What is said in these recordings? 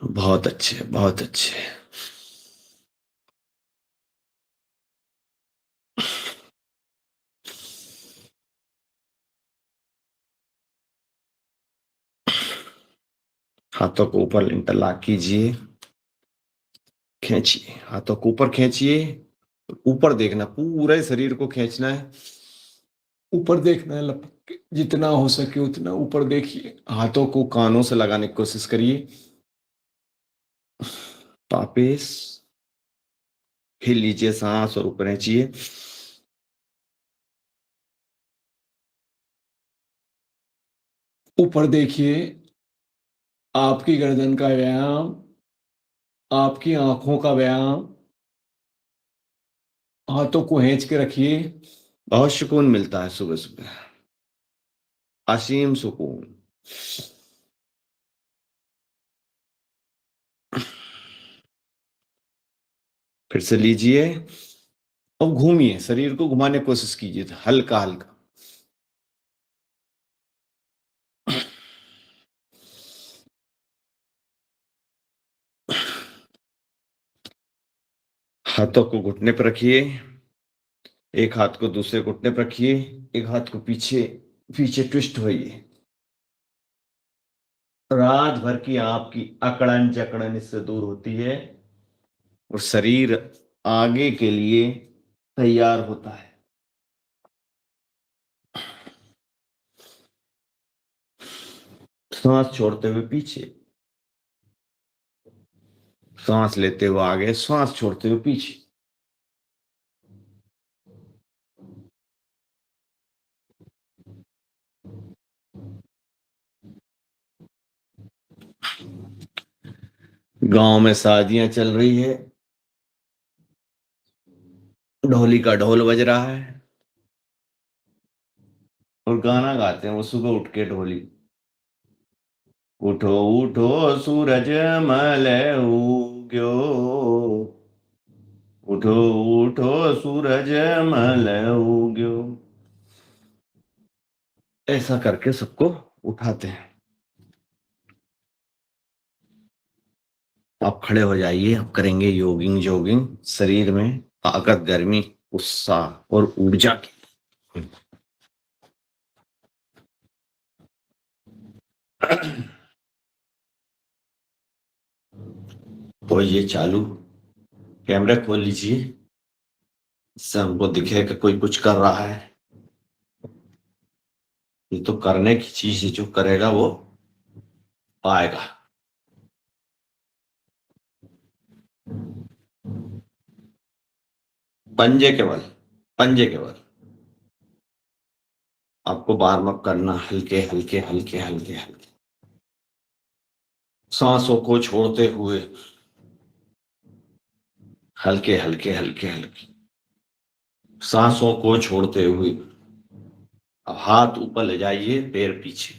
बहुत अच्छे, बहुत अच्छे। हाथों को ऊपर इंटरलॉक कीजिए, खींचिए, हाथों को ऊपर खींचिए, ऊपर देखना, पूरे शरीर को खींचना है, ऊपर देखना है, लपक के जितना हो सके उतना ऊपर देखिए। हाथों को कानों से लगाने की कोशिश करिए। वापिस हिल लीजिए सांस और ऊपर खींचिए। ऊपर देखिए, आपकी गर्दन का व्यायाम, आपकी आंखों का व्यायाम। हाथों को हेंच के रखिए। बहुत सुकून मिलता है सुबह सुबह, असीम सुकून। फिर से लीजिए और घूमिए, शरीर को घुमाने की कोशिश कीजिए, हल्का हल्का। हाथों को घुटने पर रखिए, एक हाथ को दूसरे घुटने पर रखिए, एक हाथ को पीछे पीछे ट्विस्ट होइए। रात भर की आपकी अकड़न जकड़न इससे दूर होती है और शरीर आगे के लिए तैयार होता है। सांस छोड़ते हुए पीछे, सांस लेते हुए आगे, सांस छोड़ते हुए पीछे। गांव में शादियां चल रही है, ढोली का ढोल बज रहा है और गाना गाते हैं वो सुबह उठ के ढोली। उठो उठो सूरज मल उग्यो, उठो उठो सूरज मल उग्यो। ऐसा करके सबको उठाते हैं। आप खड़े हो जाइए, आप करेंगे योगिंग जोगिंग, शरीर में ताकत, गर्मी, उत्साह और ऊर्जा की। तो ये चालू, कैमरा खोल लीजिए, इससे हमको दिखे कि कोई कुछ कर रहा है। ये तो करने की चीज है, जो करेगा वो पाएगा। पंजे के बल, पंजे के बल आपको बार बार करना, हल्के हल्के हल्के हल्के हल्के, सांसों को छोड़ते हुए हल्के हल्के हल्के हल्के, सांसों को छोड़ते हुए। अब हाथ ऊपर ले जाइए, पैर पीछे।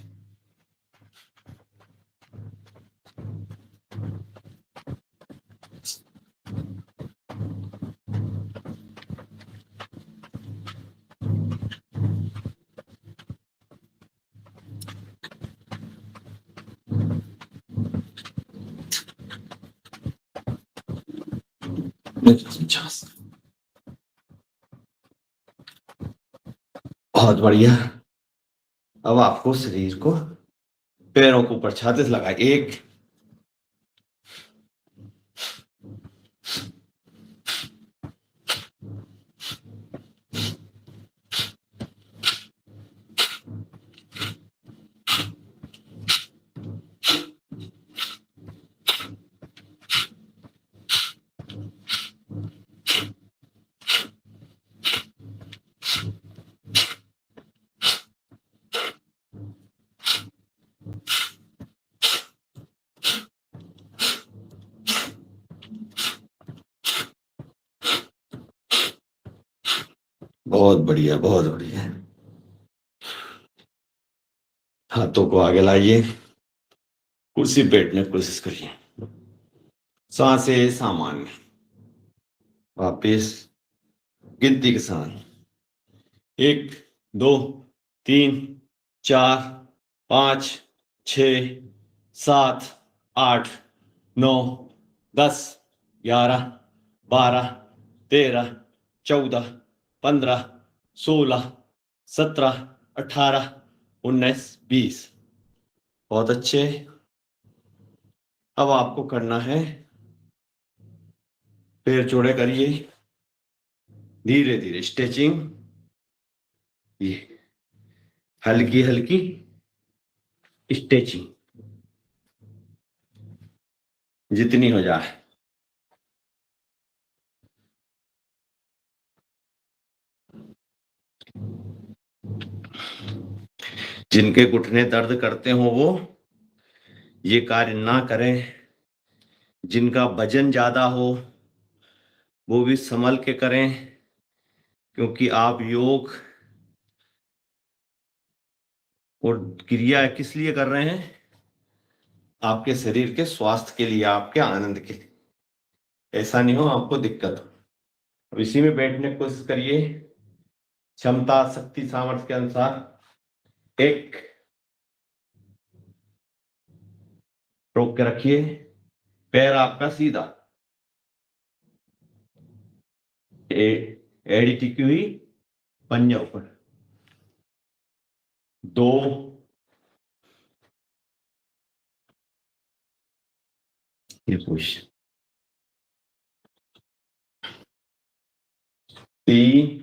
बहुत बढ़िया। अब आपको शरीर को पैरों के ऊपर छाती से लगाए, एक, बहुत बढ़िया, बहुत बढ़िया। हाथों को आगे लाइए, कुर्सी पे बैठने की कोशिश करिए, सांसें सामान्य। वापिस गिनती के साथ, 1 2 3 4 5 6 7 8 9, 10, 11, 12, 13, 14, 15, 16, 17, 18, 19, 20। बहुत अच्छे। अब आपको करना है, पैर जोड़े करिए, धीरे धीरे स्ट्रेचिंग, ये हल्की हल्की स्ट्रेचिंग जितनी हो जाए। जिनके घुटने दर्द करते हो वो ये कार्य ना करें। जिनका वजन ज्यादा हो वो भी संभल के करें, क्योंकि आप योग और क्रिया किस लिए कर रहे हैं? आपके शरीर के स्वास्थ्य के लिए, आपके आनंद के लिए। ऐसा नहीं हो आपको दिक्कत हो। अब इसी में बैठने की कोशिश करिए, क्षमता शक्ति सामर्थ्य के अनुसार। एक, रोक के रखिए, पैर आपका सीधा, एड़ी टिकी हुई, पंजा ऊपर। 2, ये पुश। 3,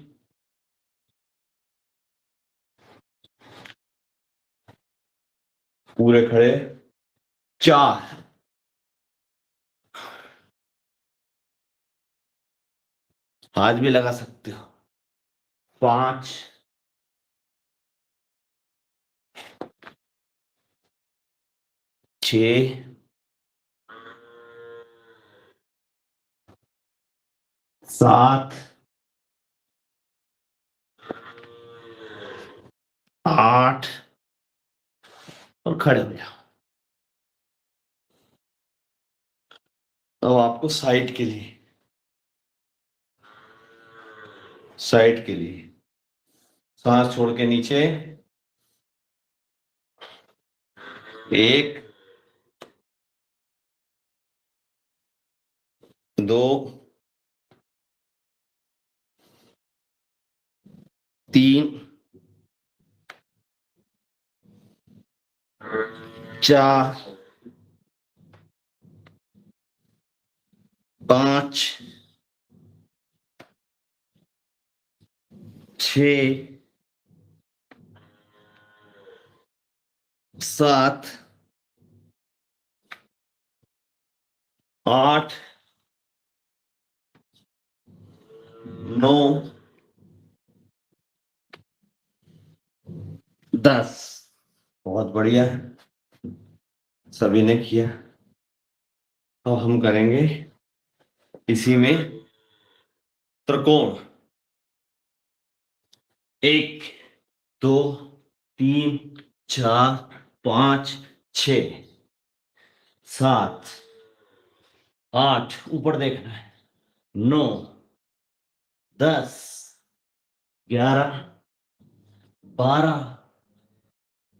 पूरे खड़े। 4, हाथ भी लगा सकते हो। 5, 6, 7, 8 और खड़े हो जाओ। अब आपको साइड के लिए, साइड के लिए सांस छोड़ के नीचे। 1, 2, 3, 4, 5, 6, 7, 8, 9, 10। बहुत बढ़िया, सभी ने किया। अब हम करेंगे इसी में त्रिकोण। 1, 2, 3, 4, 5, 6, 7, 8, ऊपर देखना है। 9, 10, 11, 12,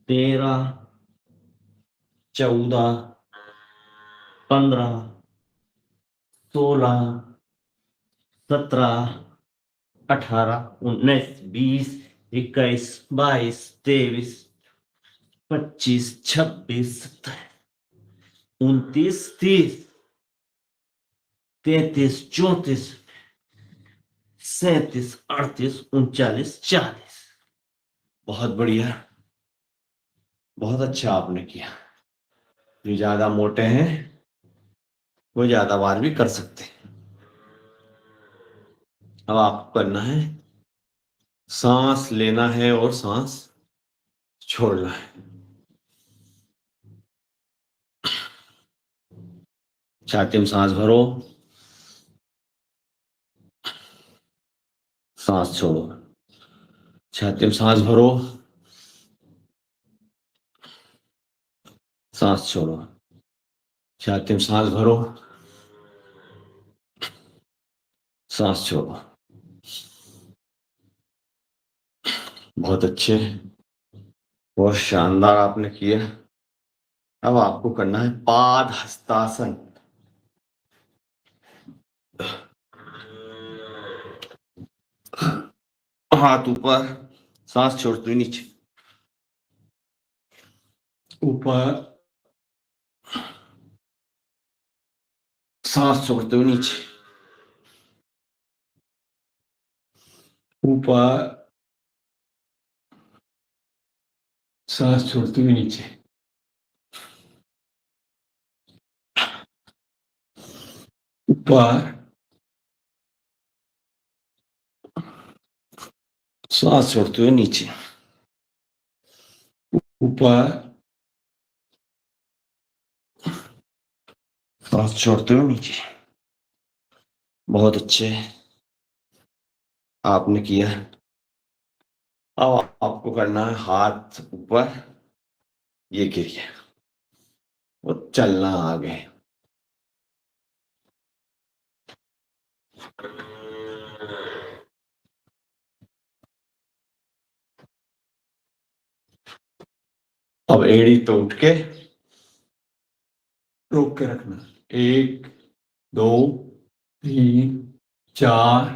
13, 14, 15, 16, 17, 18, 19, 20, 21, 22, 23, 25, 26, 27, 29, 30, 33, 34, 37, 38, 39, 40। बहुत बढ़िया, बहुत अच्छा आपने किया। जो ज्यादा मोटे हैं वो ज्यादा बार भी कर सकते हैं। अब आपको करना है, सांस लेना है और सांस छोड़ना है। छाती में सांस भरो, सांस छोड़ो। छाती में सांस भरो, सांस छोड़ो। छाती में सांस भरो, सांस छोड़ो। बहुत अच्छे, बहुत शानदार आपने किया। अब आपको करना है पाद हस्तासन। हाथ ऊपर, सांस छोड़ते हुए नीचे, ऊपर, सांस छोड़ते हुए नीचे, ऊपर, सांस छोड़ते हुए नीचे, ऊपर, सांस छोड़ते हुए नीचे, ऊपर, सांस छोड़ते हुए नीचे। बहुत अच्छे, आपने किया। अब आपको करना है हाथ ऊपर, ये क्रिया, वो चलना आगे। अब एड़ी तो उठ के रोक के रखना। 1 2 3 4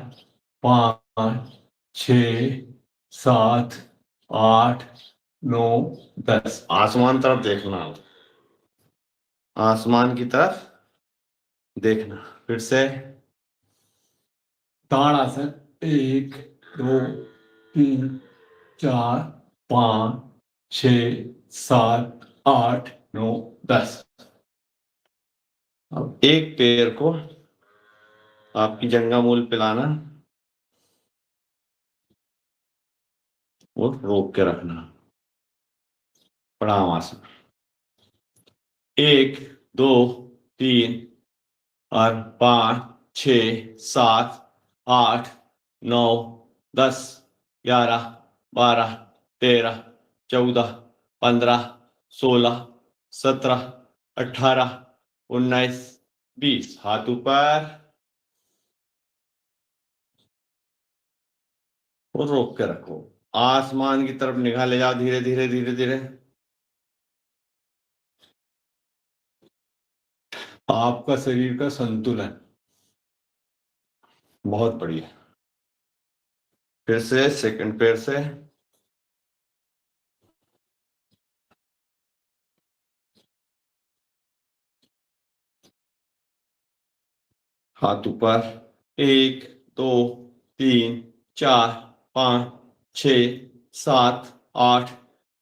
5 6 7 8 9 10। आसमान तरफ देखना, आसमान की तरफ देखना। फिर से ताड़ासन। 1 2 3 4 5 6 7 8 9 10। अब एक पैर को आपकी जंघा मूल पे लाना और रोक के रखना। प्रणाम आसन। 1 2 3 और 5 6 7 8 9 10 11 12 13 14 15 16 17 18 19 20। हाथ ऊपर और रोक के रखो। आसमान की तरफ निगाह ले जाओ, धीरे धीरे धीरे धीरे। आपका शरीर का संतुलन बहुत बढ़िया। फिर से सेकंड पैर से हाथ ऊपर। 1 2 3 4 5 6 7 8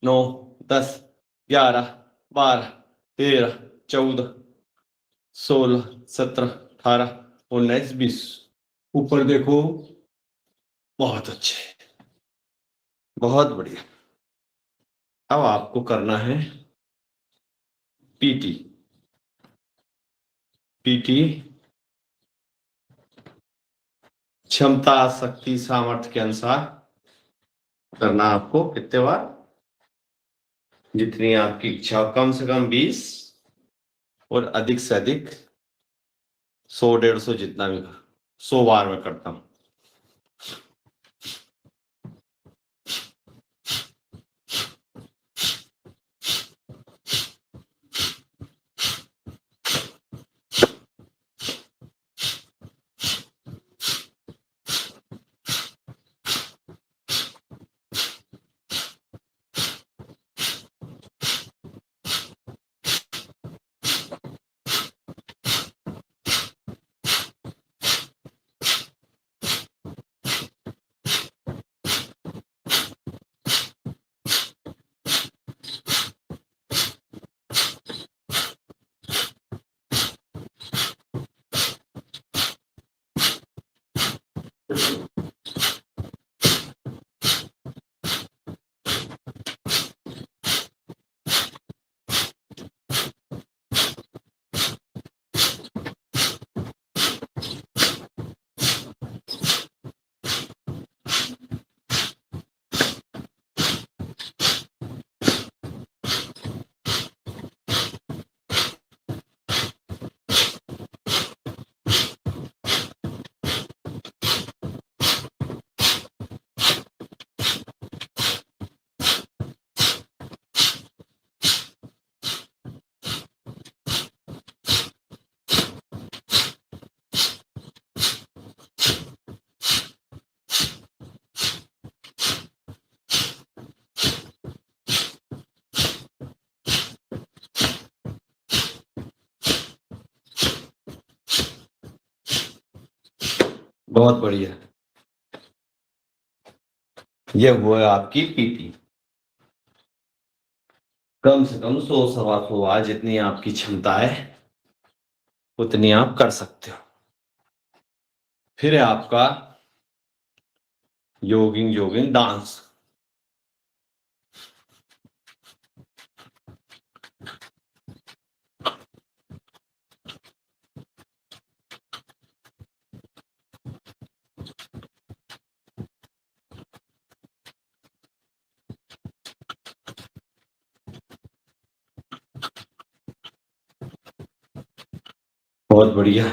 9 10 11 12 13 14 16 17 18 19 20। ऊपर देखो। बहुत अच्छे, बहुत बढ़िया। अब आपको करना है पीटी। पीटी क्षमता, शक्ति, सामर्थ्य के अनुसार करना। आपको कितने बार, जितनी आपकी इच्छा हो। कम से कम 20 और अधिक से अधिक 100 150, जितना भी 100 बार में करता हूं। बहुत बढ़िया। ये हुआ आपकी पीटी। कम से कम 100 सवा 100 बार जितनी आपकी क्षमता है उतनी आप कर सकते हो। फिर है आपका योगिंग जोगिंग डांस। बहुत बढ़िया।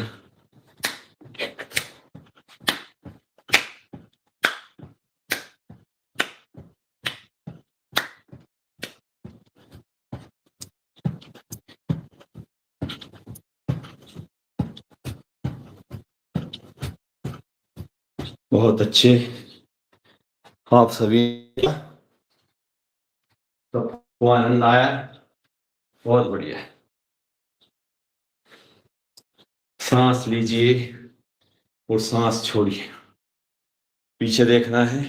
बहुत अच्छे। आप सभी सबको आनंद आया। बहुत बढ़िया। सांस लीजिए और सांस छोड़िए। पीछे देखना है।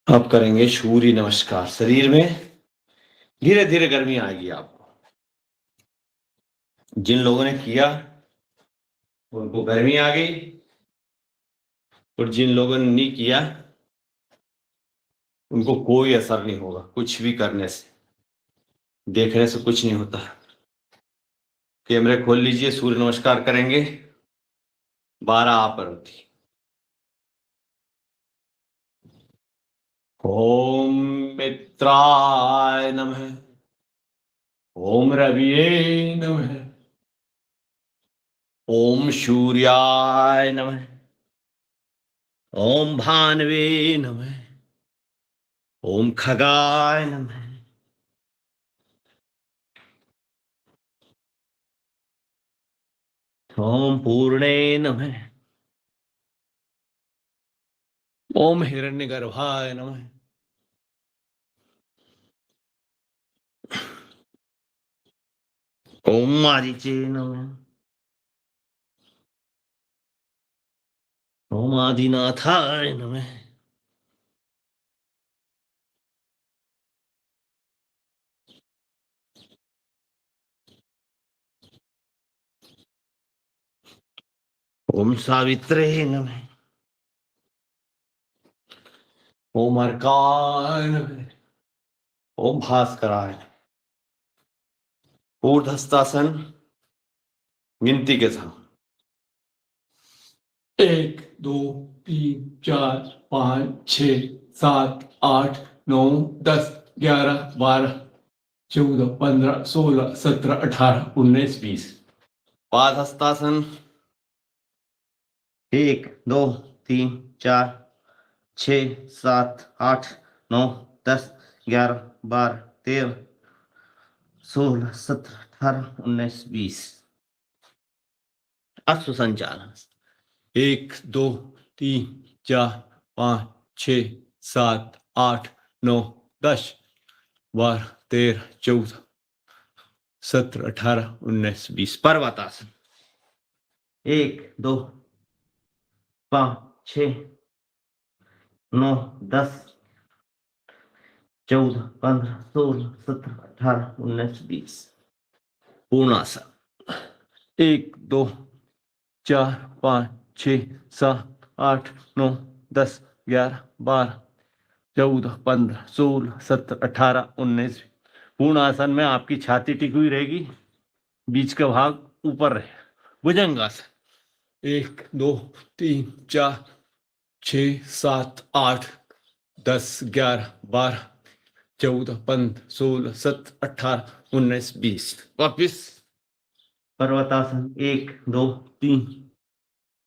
आप करेंगे सूर्य नमस्कार। शरीर में धीरे धीरे गर्मी आएगी आपको। जिन लोगों ने किया उनको गर्मी आ गई और जिन लोगों ने नहीं किया उनको कोई असर नहीं होगा। कुछ भी करने से, देखने से कुछ नहीं होता। कैमरे खोल लीजिए, सूर्य नमस्कार करेंगे। 12 आप पर होती। ओम मित्राय नमः। ओम रविये नमः। ओम सूर्याय नमः। ओम भानवे नमः। ओम खगाय नमः। ओम पूर्णे नमः। ओम हिरण्यगर्भाय नमः। ओम मारीचे नमः। ओम आदिनाथाय नमः। ओम सावित्रे नमः। ओम अर्काय नमः। ओम भास्कराय। ऊर्ध्वस्तासन गिनती के साथ। 1 2 3 4 5 6 7 8 9 10 11 12 14 15 16 17 18 19 20। पादहस्तासन 1 2 3 4 6 7 8 9 10 11 12 13 16 17 18 19 20। अश्व संचालन 1 2 3 4 5 6 7 8 9 10 12 13 14 17 18 19 20। पर्वतासन 1 2 5 6 9 10 14 15 16 17 18 19 20। पूर्णासन 1 2 4 5 6 7 8 9 10 11 12 14 15 16 17 18 19। पूर्णासन में आपकी छाती टिकी हुई रहेगी, बीच का भाग ऊपर रहे। भुजंगासन 1 2 3 4 6 7 8 10 11 12 14 15 16 17 18 19 20। वापिस पर्वतासन 1 2 3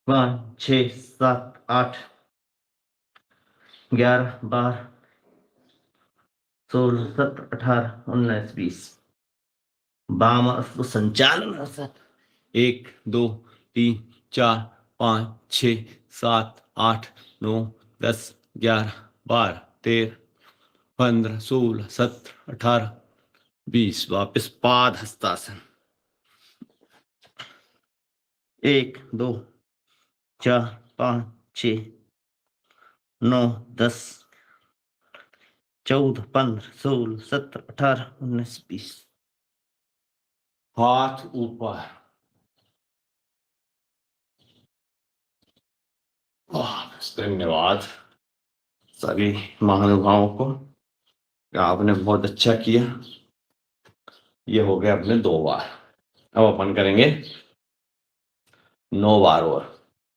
5 6 7 8 11 12 16 17 18 19 20। वाम अश्व संचालन आसन। 1 2 3 4 5 6 7 8 9 10 11 12 13 15 16 17 18 20। वापस पाद हस्तासन। 1 2 4 5 6 9 10 14 15 16 17 18 19 20। हाथ ऊपर। धन्यवाद सभी महानुभावों को, आपने बहुत अच्छा किया। ये हो गया अपने 2 बार। अब अपन करेंगे 9 बार और।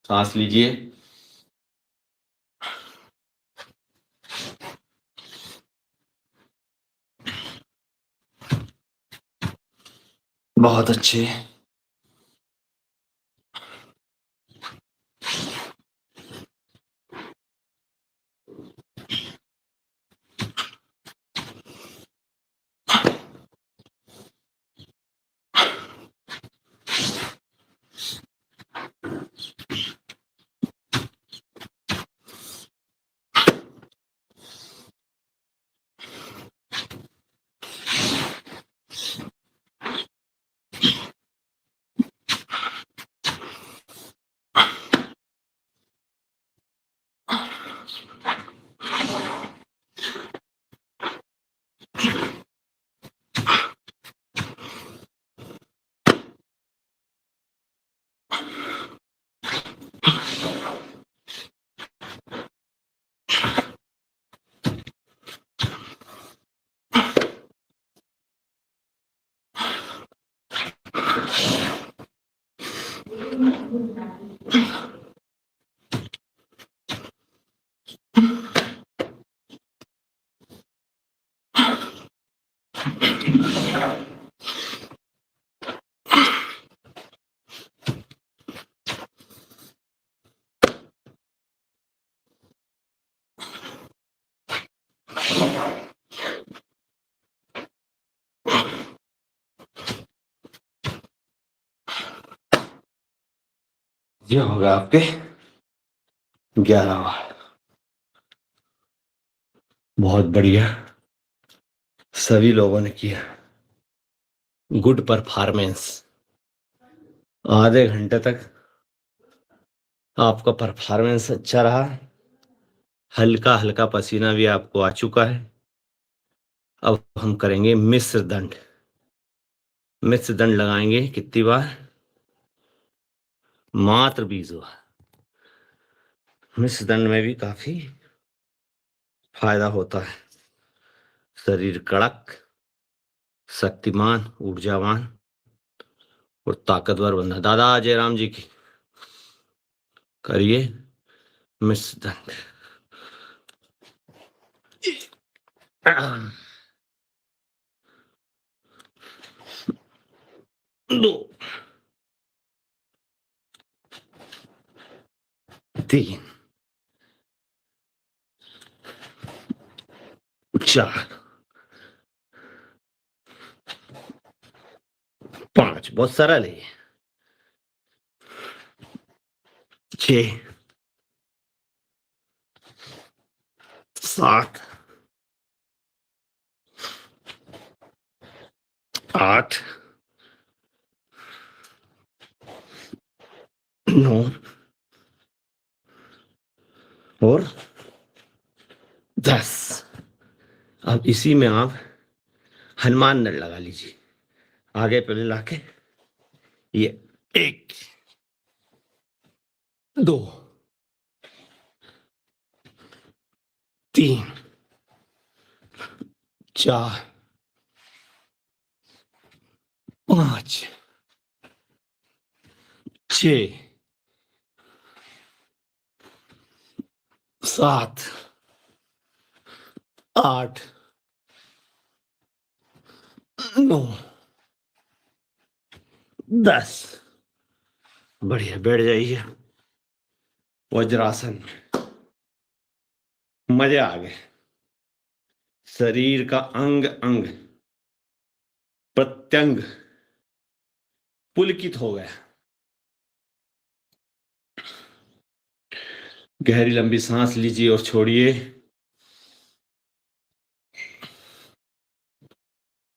सांस लीजिए। बहुत अच्छे। ये होगा आपके 11 बार। बहुत बढ़िया, सभी लोगों ने किया। Good performance. आधे घंटे तक आपका परफॉर्मेंस अच्छा रहा। हल्का हल्का पसीना भी आपको आ चुका है। अब हम करेंगे मिश्र दंड। मिश्र दंड लगाएंगे कितनी बार? मात्र 20 बार। मिश्र दंड में भी काफी फायदा होता है। शरीर कड़क, शक्तिमान, ऊर्जावान और ताकतवर बनना। दादा जयराम जी की करिए मिश्र दंड। 2 3 4 5। बहुत सरल है। 6 7 8 9 और 10। अब इसी में आप हनुमान दंड लगा लीजिए। आगे पहले लाके ये 1 2 3 4 5 6 7 8 9 10। बढ़िया, बैठ जाइए। वज्रासन। मजे आ गए। शरीर का अंग अंग प्रत्यंग पुलकित हो गया। गहरी लंबी सांस लीजिए और छोड़िए।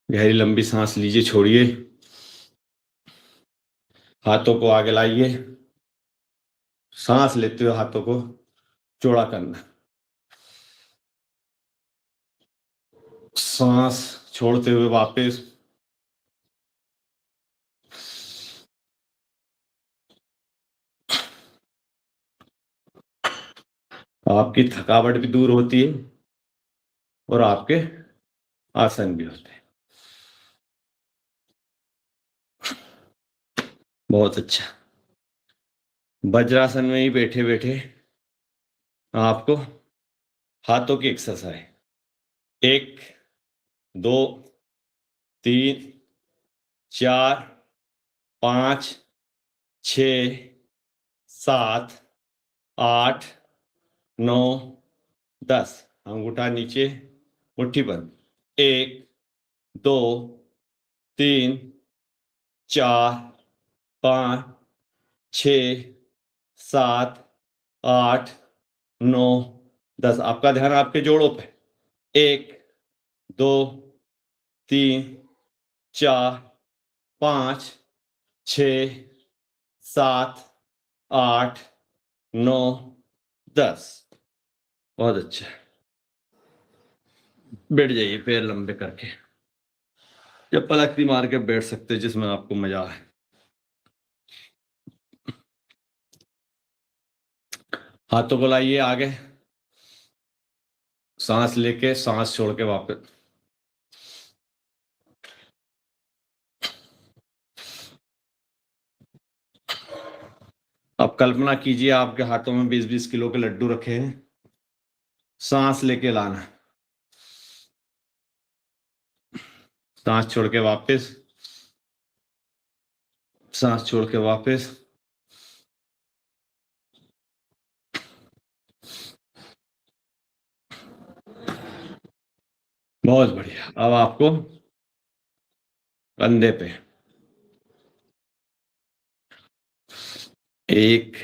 गहरी लंबी सांस लीजिए, छोड़िए। हाथों को आगे लाइए। सांस लेते हुए हाथों को चौड़ा करना। सांस छोड़ते हुए वापस। आपकी थकावट भी दूर होती है और आपके आसन भी होते हैं। बहुत अच्छा। वज्रासन में ही बैठे बैठे आपको हाथों की एक्सरसाइज 1 2 3 4 5 6 7 8 9 10। अंगूठा नीचे, मुट्ठी बंद। 1 2 3 4 5 6 7 8 9 10। आपका ध्यान आपके जोड़ों पे। 1 2 3 4 5 6 7 8 9 10। बहुत अच्छा। बैठ जाइए पैर लंबे करके, या पलक मार के बैठ सकते, जिसमें आपको मजा आए। हाथों को लाइए आगे। सांस लेके सांस छोड़ के वापस। अब कल्पना कीजिए आपके हाथों में 20-20 किलो के लड्डू रखे हैं। सांस लेके लाना, सांस छोड़ के वापस, सांस छोड़ के वापस। बहुत बढ़िया। अब आपको कंधे पे 1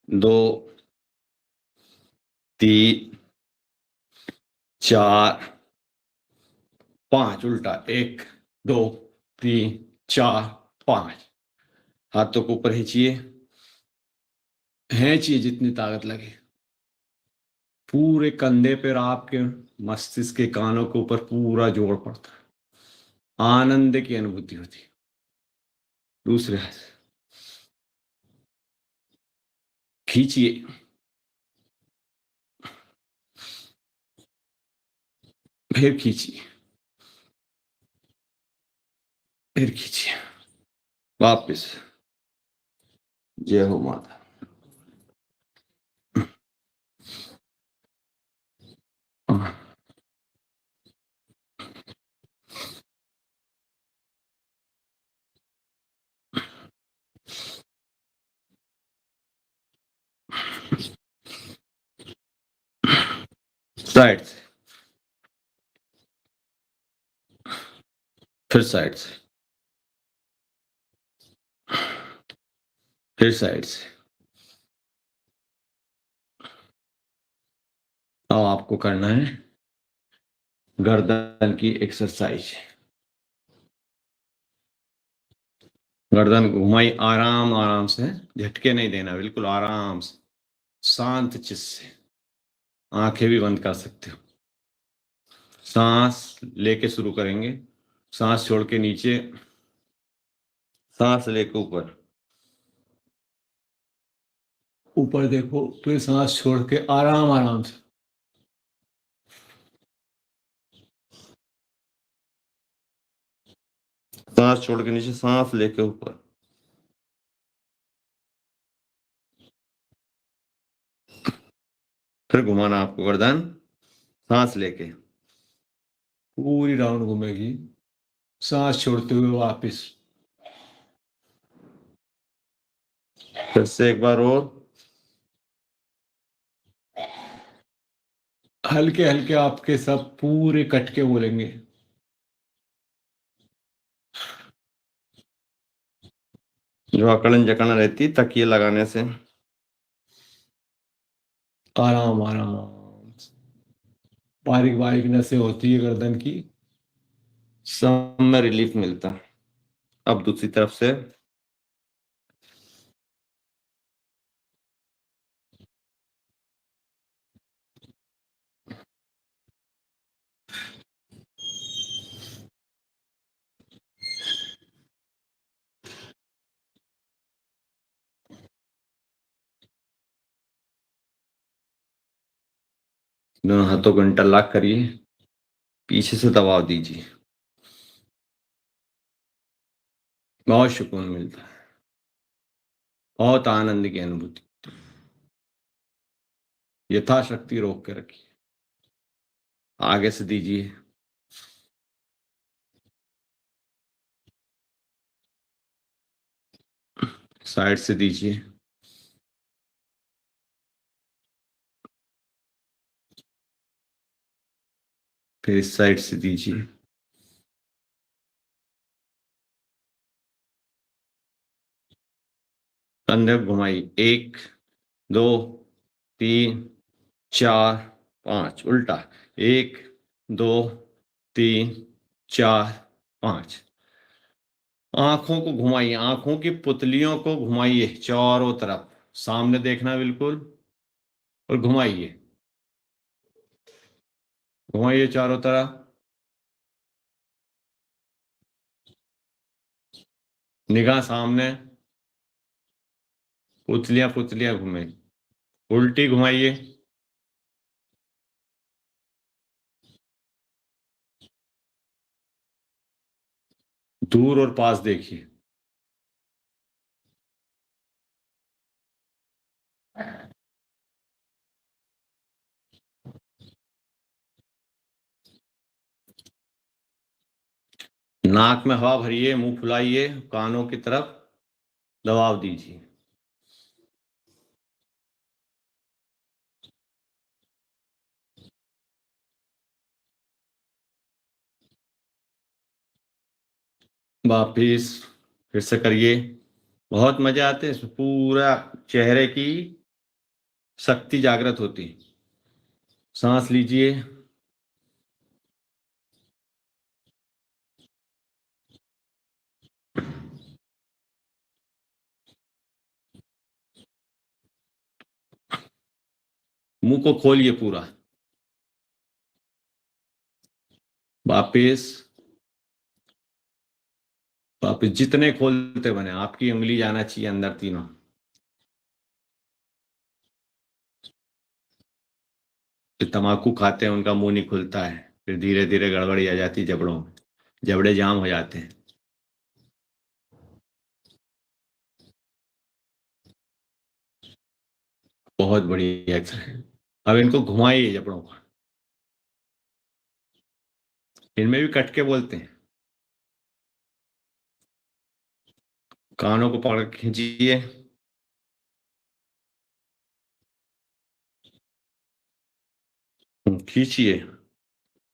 2 3 4 5। उल्टा 1 2 3 4 5। हाथों को ऊपर खींचिए, खींचिए जितनी ताकत लगे। पूरे कंधे पर आपके मस्तिष्क के कानों के ऊपर पूरा जोर पड़ता है, आनंद की अनुभूति होती है। दूसरे हाथ खींचिए, फिर खींचिए, फिर खींचिए, वापस। जय हो माता। साइड से, फिर साइड से, फिर साइड से। अब आपको करना है गर्दन की एक्सरसाइज। गर्दन घुमाई आराम आराम से, झटके नहीं देना, बिल्कुल आराम से, शांत चित्त से। आंखें भी बंद कर सकते हो। सांस लेके शुरू करेंगे, सांस छोड़ के नीचे, सांस लेके ऊपर। ऊपर देखो, फिर सांस छोड़ के आराम आराम से। सांस छोड़ के नीचे, सांस लेके ऊपर। फिर घुमाना आपको गर्दन, सांस लेके पूरी राउंड घूमेगी, सांस छोड़ते हुए वापस। फिर से एक बार और। हल्के हल्के आपके सब पूरे कट के बोलेंगे। जो अकड़न जकड़न रहती तकिए लगाने से आराम आराम, बारीक बारीक नसें होती है गर्दन की, सब में रिलीफ मिलता है। अब दूसरी तरफ से दोनों हाथों को इंटरलॉक करिए, पीछे से दबाव दीजिए, बहुत सुकून मिलता है, बहुत आनंद की अनुभूति। यथाशक्ति रोक के रखिए, आगे से दीजिए, साइड से दीजिए, फिर इस साइड से दीजिए, कंधे घुमाइए, 1 2 3 4 5, उल्टा, 1 2 3 4 5। आंखों को घुमाइए, आंखों की पुतलियों को घुमाइए चारों तरफ, सामने देखना बिल्कुल, और घुमाइए, घुमाइए चारों तरफ, निगाह सामने, पुतलियां पुतलियां घूमे, उल्टी घुमाइए, दूर और पास देखिए, नाक में हवा भरिए, मुंह फुलाइए, कानों की तरफ दबाव दीजिए, वापिस फिर से करिए। बहुत मजे आते हैं इसमें, पूरा चेहरे की शक्ति जागृत होती। सांस लीजिए, मुंह को खोलिए पूरा, वापिस वापिस, जितने खोलते बने, आपकी उंगली जाना चाहिए अंदर तीनों। जो तम्बाकू खाते हैं उनका मुंह नहीं खुलता है, फिर धीरे धीरे गड़बड़ी आ जाती है जबड़ों में, जबड़े जाम हो जाते हैं। बहुत बढ़िया एक्सरसाइज। अब इनको घुमाइए जबड़ों को, इनमें भी कटके बोलते हैं। कानों को पकड़ के खींचिए, खींचिए,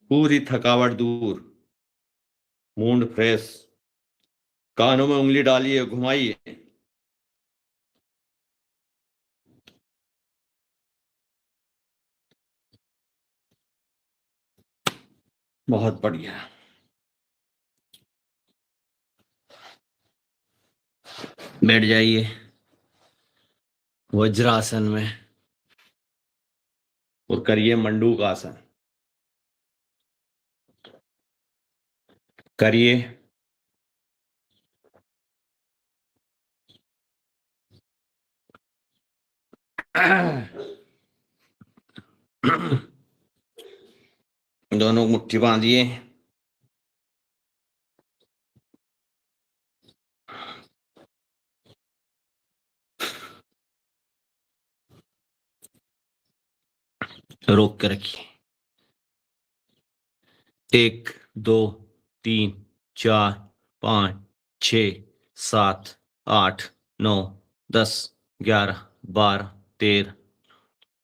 पूरी थकावट दूर, मूड फ्रेश, कानों में उंगली डालिए, घुमाइए, बहुत बढ़िया। बैठ जाइए वज्रासन में और करिए मंडूक आसन, करिए। दोनों मुट्ठी बांधिए, रोक के रखिए। 1 2 3 4 5 6 7 8 9 10 11 12 13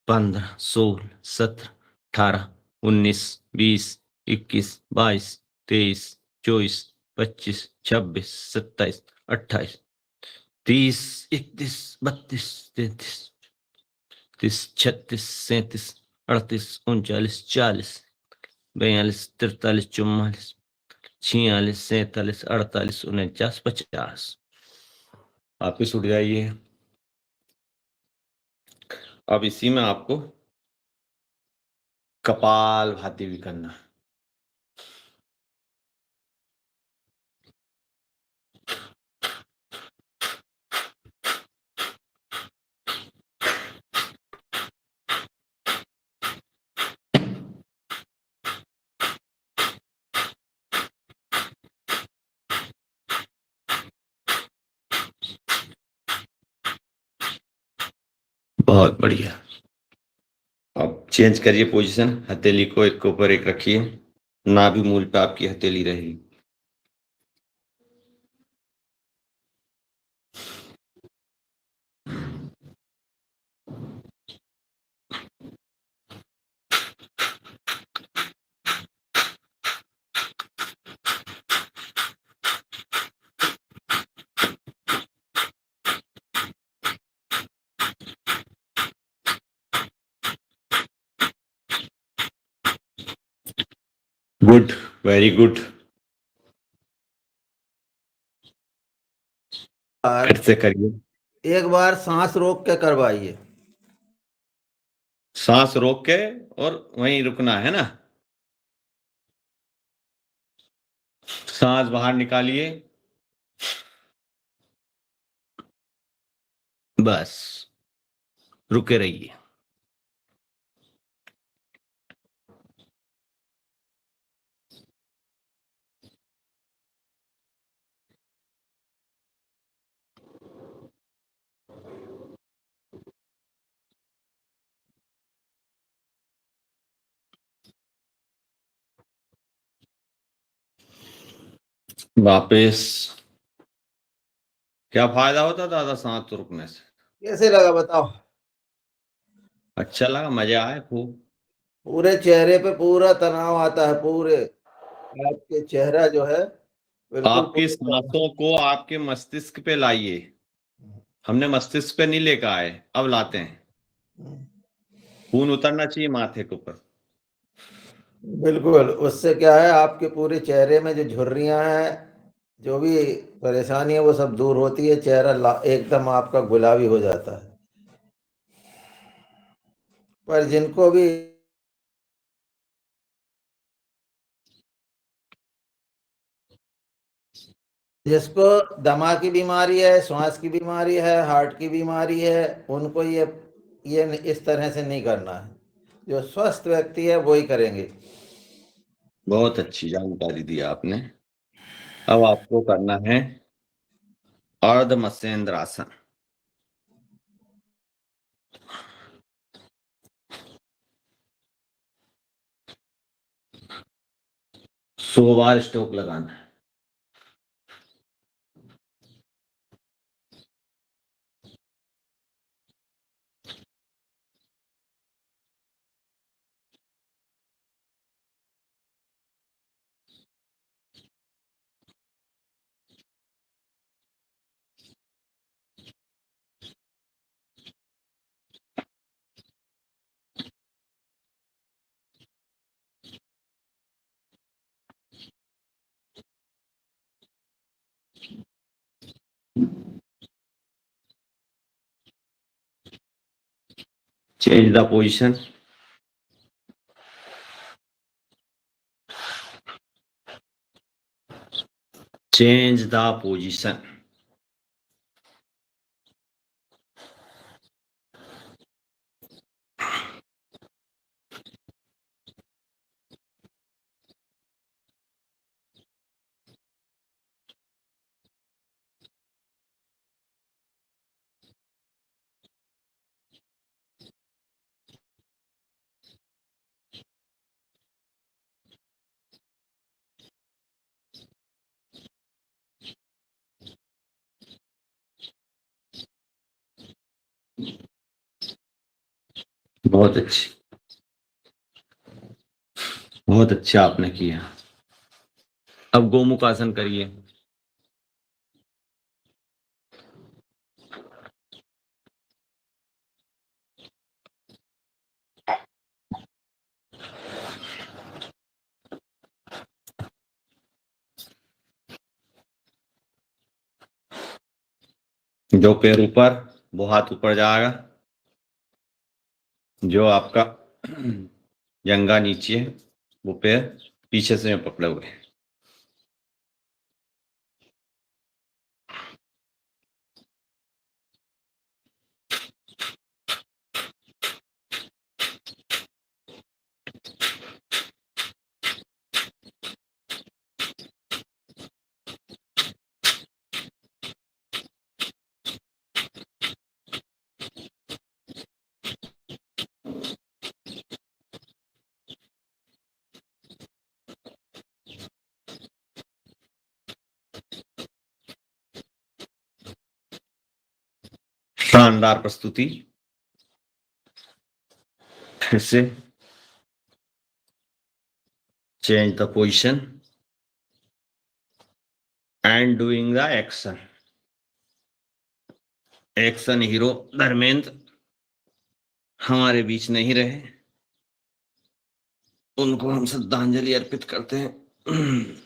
15 16 17 18 19 20 21 22 23 24 25 26 27 28 30, 31, 32, 33, 30, 36, 37, 38, 39, 40, 42, 43, 44, 46, 47, 48, 49, 50। वापिस उठ जाइए। अब इसी में आपको कपालभाति भी करना है। बहुत बढ़िया। अब चेंज करिए पोजीशन, हथेली को एक के ऊपर एक रखिए, नाभि मूल पे आपकी हथेली रहेगी। Good, very good. फिर से करिए। एक बार सांस रोक के करवाइए। सांस रोक के और वहीं रुकना है ना। सांस बाहर निकालिए, बस रुके रहिए। वापस। क्या फायदा होता दादा सांस रुकने से? कैसे लगा बताओ? अच्छा लगा, मजा आया खूब। पूरे चेहरे पे पूरा तनाव आता है, पूरे आपके चेहरा जो है बिल्कुल आपकी पूरे सांसों को आपके मस्तिष्क पे लाइए। हमने मस्तिष्क पे नहीं लेकर आए, अब लाते हैं। खून उतरना चाहिए माथे के ऊपर। बिल्कुल। उससे क्या है, आपके पूरे चेहरे में जो झुर्रियां हैं, जो भी परेशानी है, वो सब दूर होती है। चेहरा एकदम आपका गुलाबी हो जाता है। पर जिनको भी जिसको दमा की बीमारी है, श्वास की बीमारी है, हार्ट की बीमारी है, उनको ये इस तरह से नहीं करना है। जो स्वस्थ व्यक्ति है वही करेंगे। बहुत अच्छी जानकारी दी आपने। अब आपको करना है अर्ध मत्स्येंद्रासन। 100 बार स्ट्रोक लगाना है। Change the position. Change the position. बहुत अच्छी, बहुत अच्छा आपने किया। अब गोमुख आसन करिए। जो पैर ऊपर वो हाथ ऊपर जाएगा, जो आपका जंगा नीचे है वो पैर पीछे से पकड़े हुए। शानदार प्रस्तुति। फिर से change the position and doing the action. Action hero Dharmendra हमारे बीच नहीं रहे, उनको हम श्रद्धांजलि अर्पित करते हैं।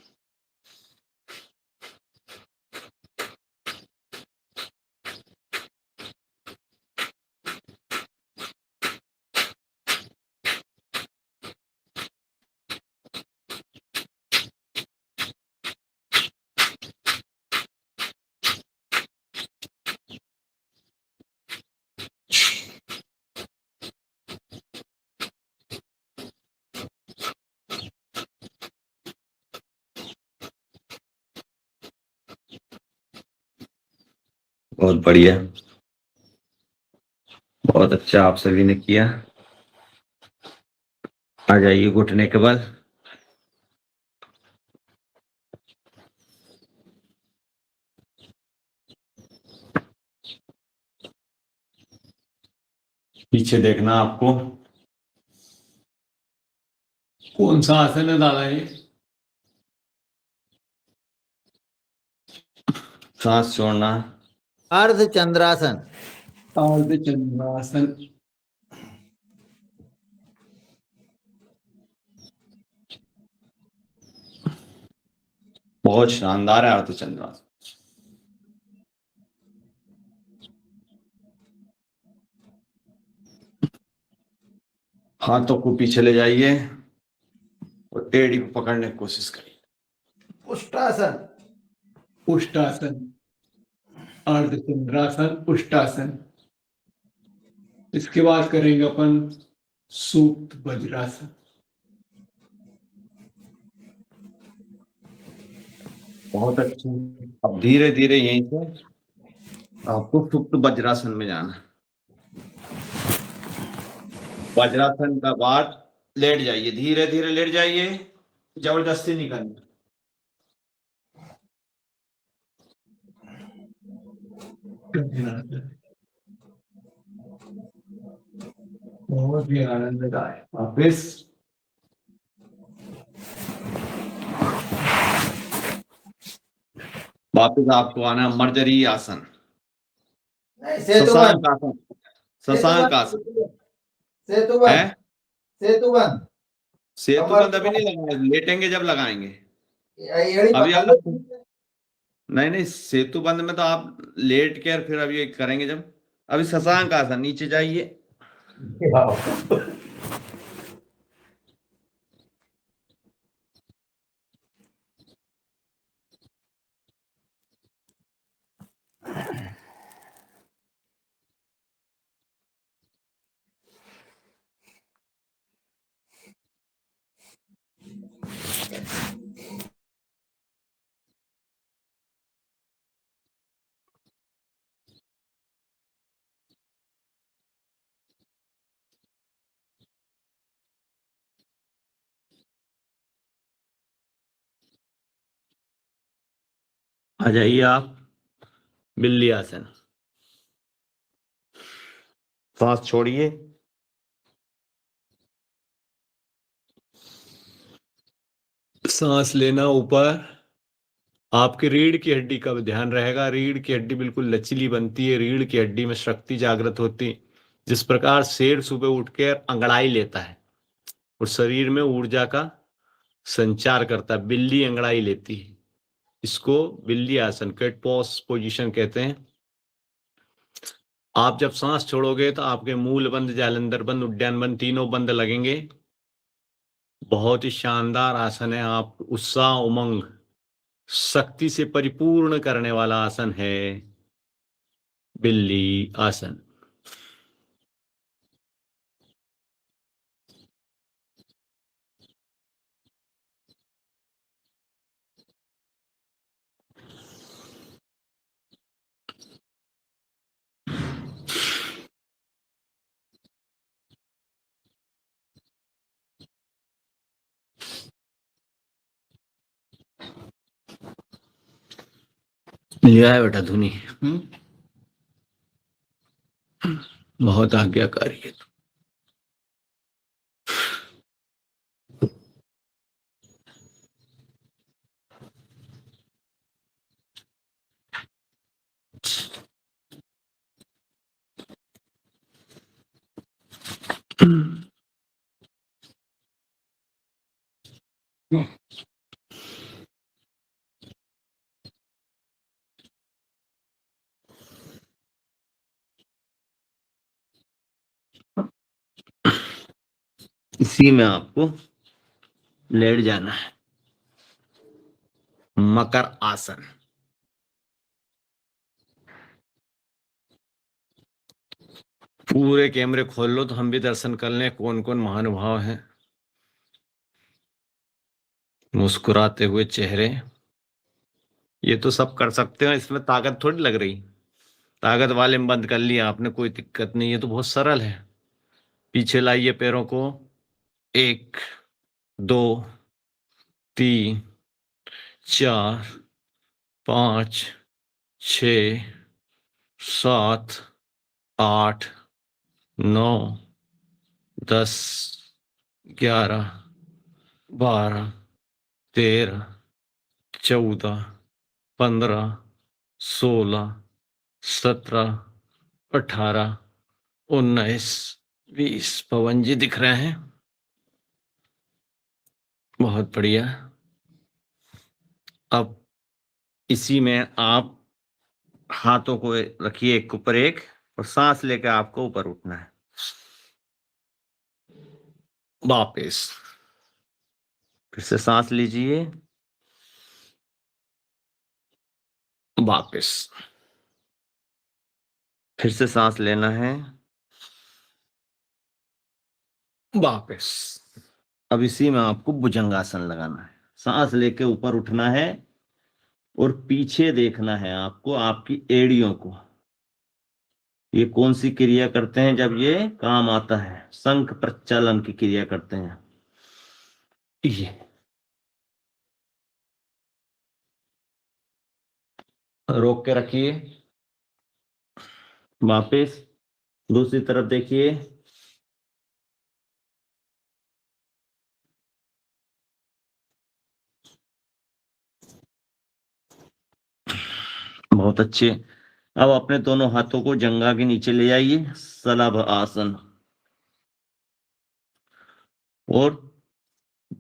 बहुत बढ़िया, बहुत अच्छा आप सभी ने किया। आ जाइए घुटने के बल। पीछे देखना आपको। कौन सा आसन है दादा ये? सांस छोड़ना। अर्ध चंद्रासन। अर्ध चंद्रासन। बहुत शानदार है अर्ध चंद्रासन। हाथों को पीछे ले जाइए और टेढ़ी को पकड़ने की कोशिश करिए। उष्टासन। उष्टासन, अर्ध चंद्रासन, उष्टासन। इसके बाद करेंगे अपन सुप्त वज्रासन। बहुत अच्छा। अब धीरे धीरे यहीं से आपको सुप्त वज्रासन में जाना है। वज्रासन का बाद लेट जाइए, धीरे धीरे लेट जाइए, जबरदस्ती नहीं करनी। बहुत ही आनंददायक। वापिस आपको आना मर्जरी आसन, शशांक आसन। शशांक आसन सेतुबंध। सेतुबंध। सेतुबंध अभी नहीं लगाएंगे, लेटेंगे जब लगाएंगे। अभी आप नहीं सेतुबंध में तो आप लेट के फिर अभी करेंगे जब। अभी शशांक आसन, नीचे जाइए। आ जाइए आप बिल्ली आसन। सांस छोड़िए, सांस लेना ऊपर। आपकी रीढ़ की हड्डी का ध्यान रहेगा। रीढ़ की हड्डी बिल्कुल लचीली बनती है, रीढ़ की हड्डी में शक्ति जागृत होती। जिस प्रकार शेर सुबह उठकर अंगड़ाई लेता है और शरीर में ऊर्जा का संचार करता है, बिल्ली अंगड़ाई लेती है। इसको बिल्ली आसन, कैट पॉज पोजीशन कहते हैं। आप जब सांस छोड़ोगे तो आपके मूल बंद, जालंधर बंद, उद्यान बंद तीनों बंद लगेंगे। बहुत ही शानदार आसन है। आप उत्साह, उमंग, शक्ति से परिपूर्ण करने वाला आसन है बिल्ली आसन। लिया है बेटा धुनी। बहुत आज्ञाकारी है। इसी में आपको लेट जाना है। मकर आसन। पूरे कैमरे खोल लो तो हम भी दर्शन कर लें कौन कौन महानुभाव हैं। मुस्कुराते हुए चेहरे। ये तो सब कर सकते हो, इसमें ताकत थोड़ी लग रही। ताकत वाले में बंद कर लिया आपने, कोई दिक्कत नहीं, ये तो बहुत सरल है। पीछे लाइए पैरों को। 1, 2, 3, 4, 5, 6, 7, 8, 9, 10, 11, 12, 13, 14, 15, 16, 17, 18, 19, 20। पवन जी दिख रहे हैं। बहुत बढ़िया। अब इसी में आप हाथों को रखिए एक ऊपर एक, और सांस लेकर आपको ऊपर उठना है। वापिस फिर से सांस लीजिए। वापिस फिर से सांस लेना है। वापिस। अब इसी में आपको भुजंगासन लगाना है। सांस लेके ऊपर उठना है और पीछे देखना है आपको, आपकी एड़ियों को। ये कौन सी क्रिया करते हैं जब ये काम आता है? शंख प्रचालन की क्रिया करते हैं ये। रोक के रखिए। वापिस दूसरी तरफ देखिए। बहुत अच्छे। अब अपने दोनों हाथों को जंघा के नीचे ले आइए, सलभ आसन। और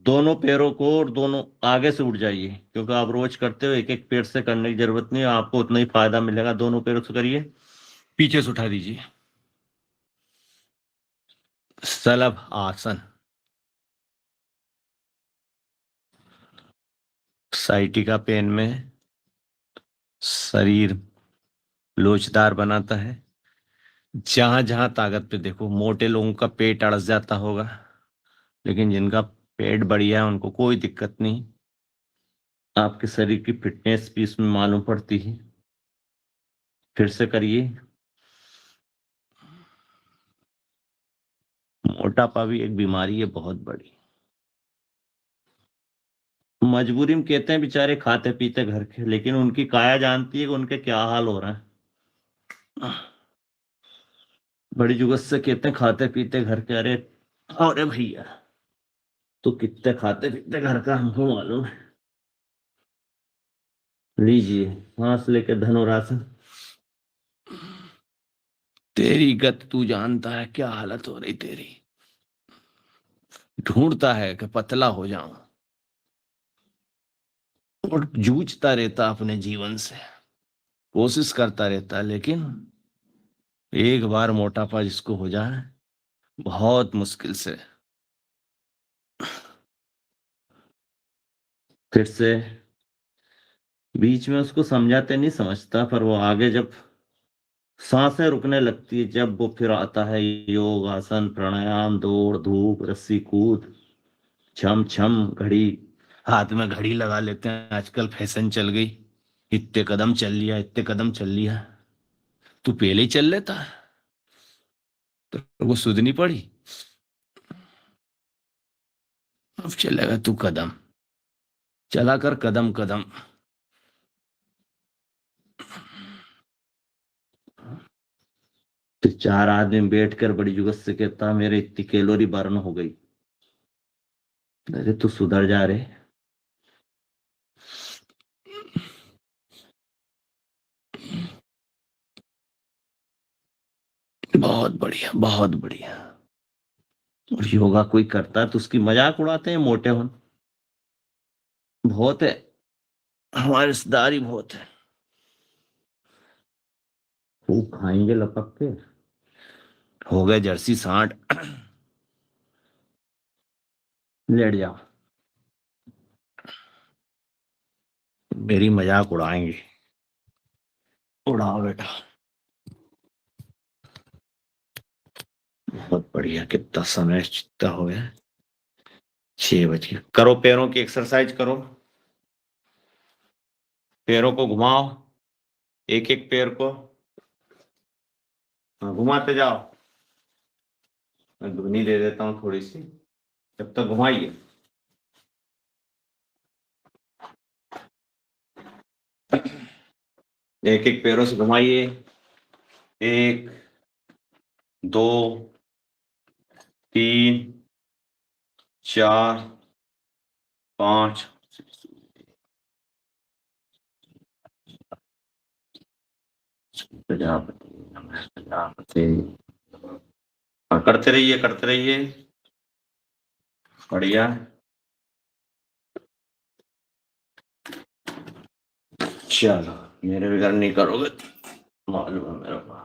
दोनों पैरों को और दोनों आगे से उठ जाइए, क्योंकि आप रोज करते हो, एक एक पैर से करने की जरूरत नहीं है, आपको उतना ही फायदा मिलेगा। दोनों पैरों से करिए, पीछे से उठा दीजिए। सलभ आसन। साइटिका पेन में शरीर लोचदार बनाता है। जहां जहां ताकत पे देखो, मोटे लोगों का पेट अड़स जाता होगा, लेकिन जिनका पेट बढ़िया है उनको कोई दिक्कत नहीं। आपके शरीर की फिटनेस भी इसमें मालूम पड़ती है। फिर से करिए। मोटापा भी एक बीमारी है बहुत बड़ी। मजबूरी में कहते हैं बेचारे खाते पीते घर के, लेकिन उनकी काया जानती है कि उनके क्या हाल हो रहा है। बड़ी जुगत से कहते हैं खाते पीते घर के। अरे अरे भैया, तो कितने खाते पीते घर का हमको मालूम है। लीजिए सांस लेके धनुरासन। तेरी गत तू जानता है, क्या हालत हो रही तेरी। ढूंढता है कि पतला हो जाऊं, और जूझता रहता अपने जीवन से, कोशिश करता रहता, लेकिन एक बार मोटापा जिसको हो जाए बहुत मुश्किल से। फिर से बीच में उसको समझाते नहीं समझता, पर वो आगे जब सांसें रुकने लगती है, जब वो फिर आता है योग आसन प्राणायाम दौड़ धूप रस्सी कूद छम छम घड़ी, हाथ में घड़ी लगा लेते हैं, आजकल फैशन चल गई, इतने कदम चल लिया इतने कदम चल लिया। तू पहले ही चल लेता तो वो सुधनी पड़ी, अब चलेगा तू कदम, चला कर कदम कदम। फिर चार आदमी बैठ कर बड़ी जुगत से कहता मेरे इतनी कैलोरी बर्न हो गई। अरे तू सुधर जा रे। बहुत बढ़िया बहुत बढ़िया। और योगा कोई करता है तो उसकी मजाक उड़ाते हैं, मोटे होन बहुत है, हमारे रिश्तेदार ही बहुत है, वो खाएंगे लपक के, हो गए जर्सी 60। लेट जाओ, मेरी मजाक उड़ाएंगे, उड़ाओ बेटा। बहुत बढ़िया, कितना समय चित्ता हो गया, 6 बजे। करो पैरों की एक्सरसाइज करो, पैरों को घुमाओ, एक एक पैर को घुमाते जाओ। मैं धुनी दे देता हूँ थोड़ी सी, जब तक घुमाइए। एक एक पैरों से घुमाइए, 1 2 3 4 5 प्रजापति प्रजापति। करते रहिए करते रहिए, बढ़िया। चलो मेरे बिगड़ नहीं करोगे, मालूम है मेरे को।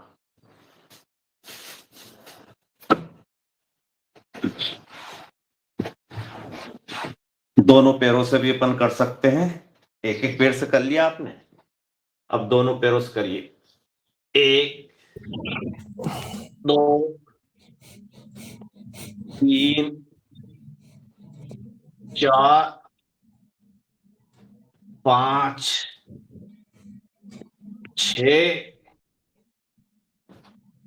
दोनों पैरों से भी अपन कर सकते हैं, एक एक पैर से कर लिया आपने, अब दोनों पैरों से करिए, 1 2 3 4 5 6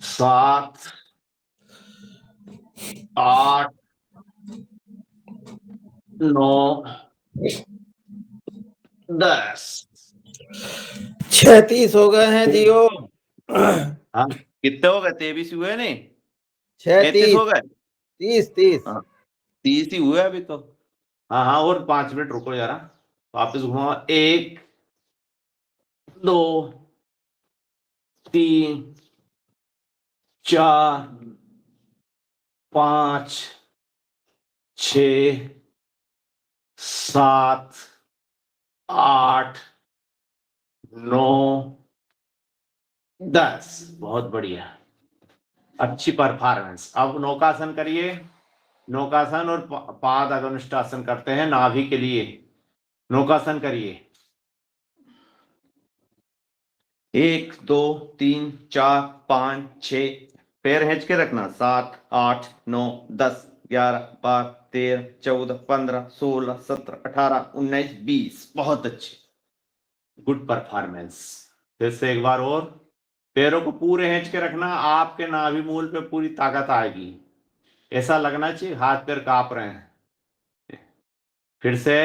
7 8 9 10। 36 हो गए हैं जियो। हाँ कितने हो गए, 23 हुए नहीं, 33 36 हो गए। 30 हाँ 30 ही हुए अभी तो। हाँ हाँ, और 5 मिनट रुको जरा, वापस घुमाओ, 1 2 3 4 5 6 7 8 9 10। बहुत बढ़िया, अच्छी परफॉर्मेंस। अब नौकासन करिए, नौकासन और पाद अगनुष्ठासन करते हैं नाभि के लिए। नौकासन करिए, 1 2 3 4 5 6, पैर हेंच के रखना, 7 8 9 10 11 12 13 14 15 16 17 18 19 20। बहुत अच्छे, गुड परफॉर्मेंस। फिर से एक बार और, पैरों को पूरे हेंच के रखना, आपके नाभि मूल पे पूरी ताकत आएगी, ऐसा लगना चाहिए हाथ पैर कांप रहे हैं। फिर से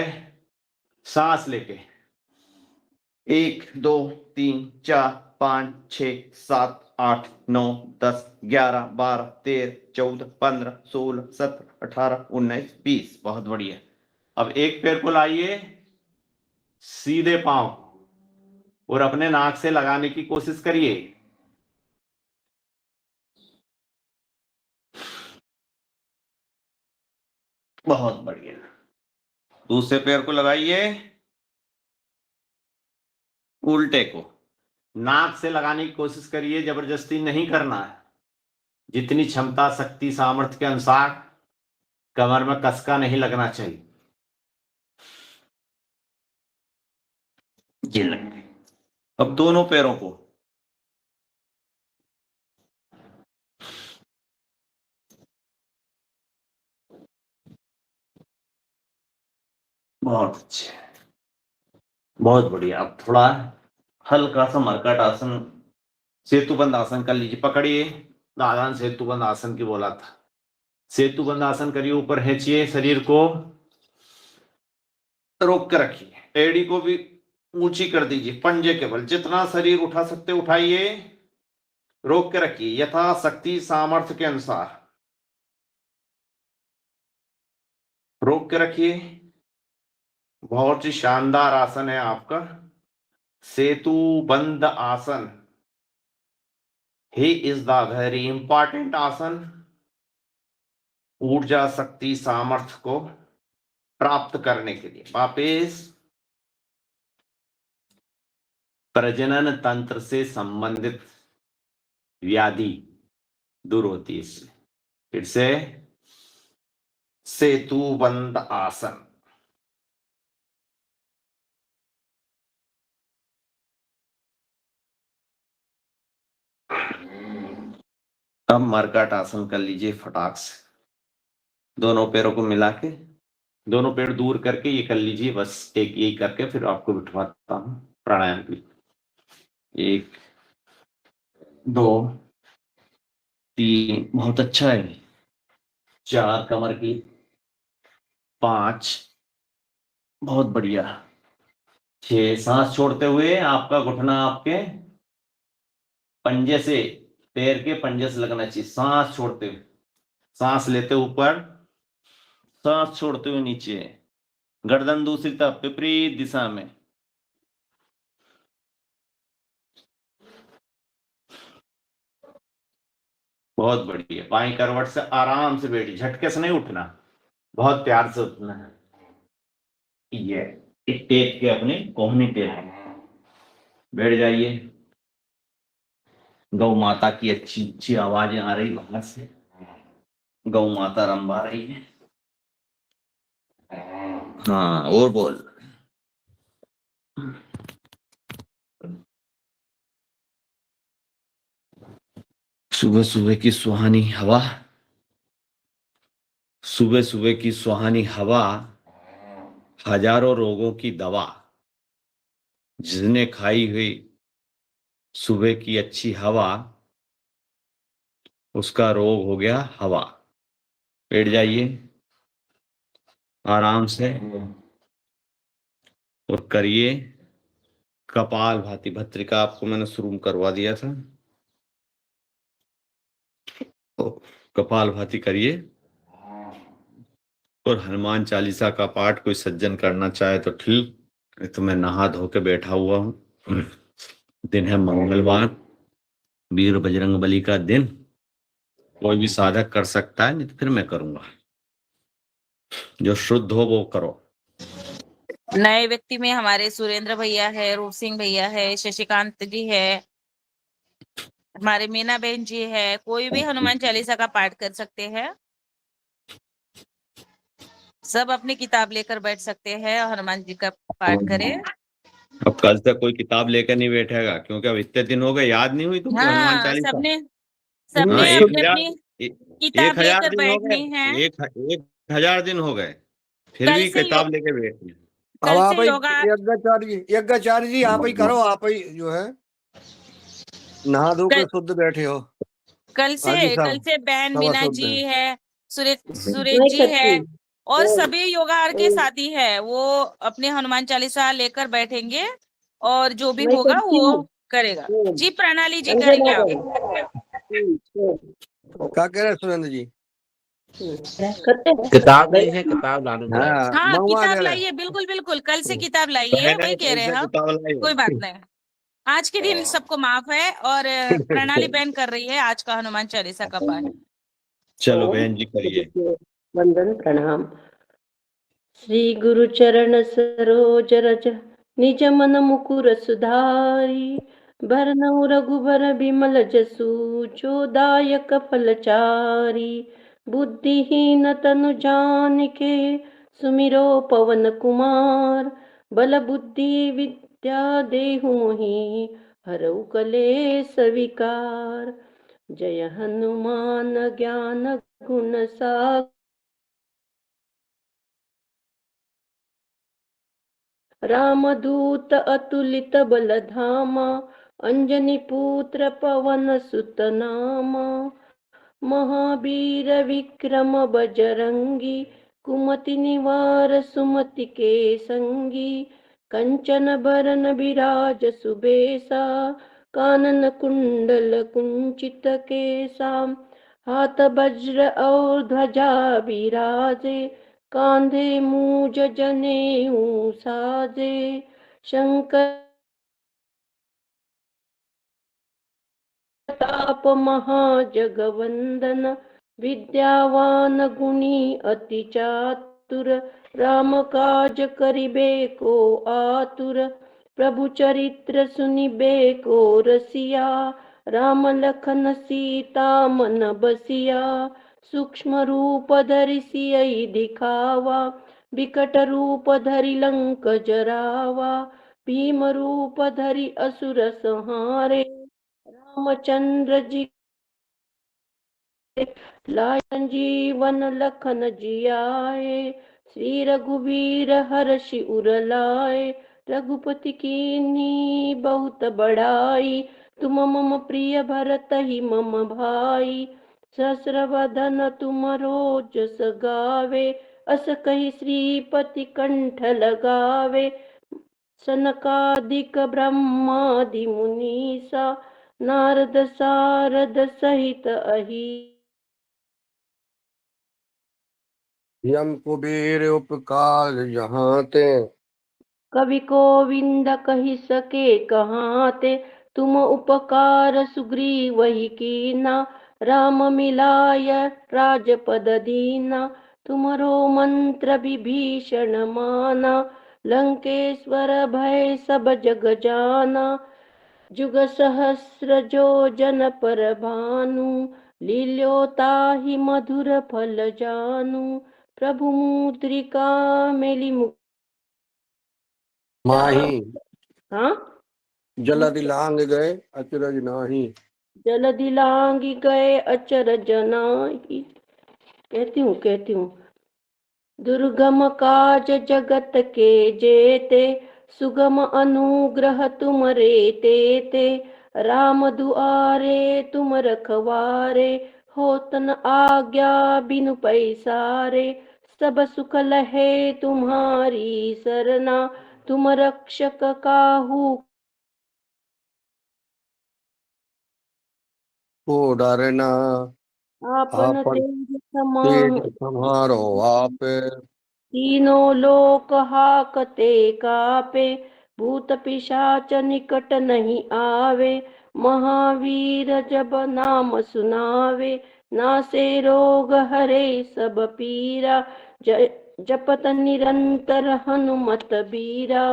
सांस लेके, 1 2 3 4 5 6 7 8 9 10 11 12 13 14 15 16 17 18 19 20। बहुत बढ़िया। अब एक पैर को लाइए सीधे पांव और अपने नाक से लगाने की कोशिश करिए। बहुत बढ़िया। दूसरे पैर को लगाइए, उल्टे को, नाक से लगाने की कोशिश करिए, जबरदस्ती नहीं करना है। जितनी क्षमता, शक्ति, सामर्थ्य के अनुसार कमर में कसका नहीं लगना चाहिए। ये लग गई। अब दोनों पैरों को बहुत अच्छे, बहुत बढ़िया। अब थोड़ा हल्का सा मरकट आसन, सेतुबंद आसन कर लीजिए। पकड़िए, दादा ने सेतुबंद आसन की बोला था। सेतुबंद आसन करिए, ऊपर खींचिए, शरीर को रोक कर रखिए, एड़ी को भी ऊंची कर दीजिए, पंजे के बल जितना शरीर उठा सकते उठाइए, रोक के रखिए यथाशक्ति सामर्थ्य के अनुसार, रोक के रखिए। बहुत ही शानदार आसन है आपका सेतु बंद आसन। He is the very important आसन ऊर्जा, शक्ति, सामर्थ्य को प्राप्त करने के लिए। वापिस प्रजनन तंत्र से संबंधित व्याधि दूर होती है इससे। फिर से सेतु बंद आसन। अब मरकट आसन कर लीजिए फटाक से, दोनों पैरों को मिला के, दोनों पैर दूर करके ये कर लीजिए बस। एक यही करके फिर आपको बिठवाता हूं प्राणायाम की। 1 2 3, बहुत अच्छा है। 4 कमर की, 5 बहुत बढ़िया, 6 सांस छोड़ते हुए आपका घुटना आपके पंजे से, पैर के पंजे से लगना चाहिए। सांस छोड़ते हुए, सांस लेते ऊपर, सांस छोड़ते हुए नीचे, गर्दन दूसरी तरफ विपरीत दिशा में। बहुत बढ़िया। बाई करवट से आराम से बैठिए, झटके से नहीं उठना, बहुत प्यार से उठना है। ये टेक के अपने कोहनी पे बैठ जाइए। गौ माता की अच्छी अच्छी आवाजें आ रही बाहर से, गौ माता रंभा रही है। हाँ, और बोल। सुबह सुबह की सुहानी हवा, सुबह सुबह की सुहानी हवा हजारों रोगों की दवा। जिसने खाई हुई सुबह की अच्छी हवा, उसका रोग हो गया हवा। बैठ जाइए आराम से और करिए कपाल भाती भस्त्रिका। आपको मैंने शुरू करवा दिया था, तो कपाल भाती करिए। और हनुमान चालीसा का पाठ कोई सज्जन करना चाहे तो ठीक, नहीं तो मैं नहा धो के बैठा हुआ हूं। दिन है मंगलवार, वीर बजरंग बली का दिन। कोई भी साधक कर सकता है, नहीं तो फिर मैं करूंगा। जो शुद्ध हो वो करो। नए व्यक्ति में हमारे सुरेंद्र भैया है, रूप सिंह भैया है, शशिकांत जी है, हमारे मीना बहन जी है। कोई भी हनुमान चालीसा का पाठ कर सकते हैं। सब अपनी किताब लेकर बैठ सकते हैं और हनुमान जी का पाठ करें। अब कल से कोई किताब लेकर नहीं बैठेगा, क्योंकि अब इतने दिन हो गए, याद नहीं हुई तुमको हनुमान हाँ, चालीसा? सबने हाँ, सबने अपनी अपनी किताब 1000 लेकर दिन हो गए, बैठनी है। 1000 दिन हो गए, फिर कल भी से किताब लेके बैठे। कल अब आप से योगा, यज्ञाचार्य जी आप ही करो, आप ही जो है नहा धो के शुद्ध बैठे हो। कल हाजी साहब, से बहन सब मीना अशुद्ध जी है। है, सुरेश जी है, और सभी योगा आर के साथी है, वो अपने हनुमान चालीसा लेकर बैठेंगे और जो भी होगा वो करेगा। जी प्रणाली जी, करेंगे आप। क्या कह रहे हैं सुरेंद्र जी? किताब नहीं है, किताब लाने जाए। हाँ, मंगवा किताब दे रहे। लाइए, बिल्कुल बिल्कुल, कल से किताब लाइए, वही कह रहे हैं हम। किताब लाई हो। कोई बात नहीं, आज के दिन सबको माफ है। और प्रणाली बहन कर रही है आज का हनुमान चालीसा का पाठ। चलो बहन जी करिए। वंदन प्रणाम। श्री गुरु चरण सरोज रज निज मन मुकुर सुधारी बरनउँ रघुबर बिमल जसु जो दायक फलचारी। बुद्धिहीन तनु जानिके सुमिरो पवन कुमार। बल बुद्धि विद्या देहु मोहि हरऊ कलेस विकार। जय हनुमान ज्ञान गुण सागर। रामदूत अतुलित बल धामा। अंजनी पुत्र पवन सुत नामा। महावीर विक्रम बजरंगी। कुमति निवार सुमति के संगी। कंचन बरन बिराज सुबेसा। कानन कुंडल कुंचित केसा। हाथ वज्र और ध्वजा विराजे। कांधे मूज जनेऊ साजे। शंकर ताप महाजगवंदन। विद्यावान गुणी अति चातुर। राम काज करिबे को आतुर। प्रभु चरित्र सुनिबे को रसिया। राम लखन सीता मन बसिया। सूक्ष्म रूप धरि सियहि दिखावा। विकट रूप धरि लंक जरावा। भीम रूप धरि असुर संहारे। रामचंद्र जी लाय संजीवन लखन जियाए। श्री रघुवीर हर्षि उर लाए। रघुपति कीन्ही बहुत बड़ाई। तुम मम प्रिय भरतहि मम भाई। सहस्र वदन तुम रोजस गावे। अस कहि श्रीपति कंठ लगावे। सनकादिक ब्रह्मादि मुनीसा। नारद सारद सहित अहि। यम कुबेर उपकार जहाँ ते। कवि कोविंद कहि सके कहाते। तुम उपकार सुग्रीवहि कीना। राम मिलाय राजपद दीना। तुम्हरो मंत्र विभीषण माना। लंकेश्वर भय सब जग जाना। जुग सहस्र जो जन पर भानु। लील्योताहि मधुर फल जानु। प्रभु मुद्रिका मेलि मुख। माही हाँ जलधि लांग गए अचरज नाही। जलधि लांघि गए अचरज नाही। कहती हूँ। दुर्गम काज जगत के जेते। सुगम अनुग्रह तुम रे तेते। राम दुआरे तुम रखवारे। होत न आज्ञा बिनु पैसारे। सब सुख लहे तुम्हारी सरना। तुम रक्षक काहू को डरना आपन आपन तेज तेज समारो। सम्हारो आप। तीनों लोक हाकते कापे। भूत पिशाच निकट नहीं आवे। महावीर जब नाम सुनावे। नासे रोग हरे सब पीरा। जपत निरंतर हनुमत बीरा।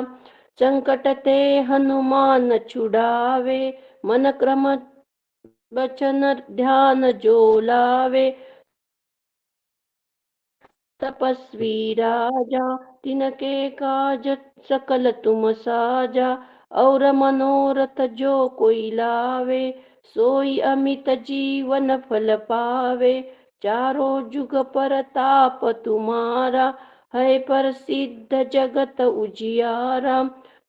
संकट ते हनुमान छुड़ावे। मन क्रम वचन ध्यान जो लावे। तपस्वी राजा तिनके काज सकल तुम साजा। और मनोरथ जो कोई लावे। सोई अमित जीवन फल पावे। चारों जुग परताप तुम्हारा। है प्रसिद्ध जगत उजियारा।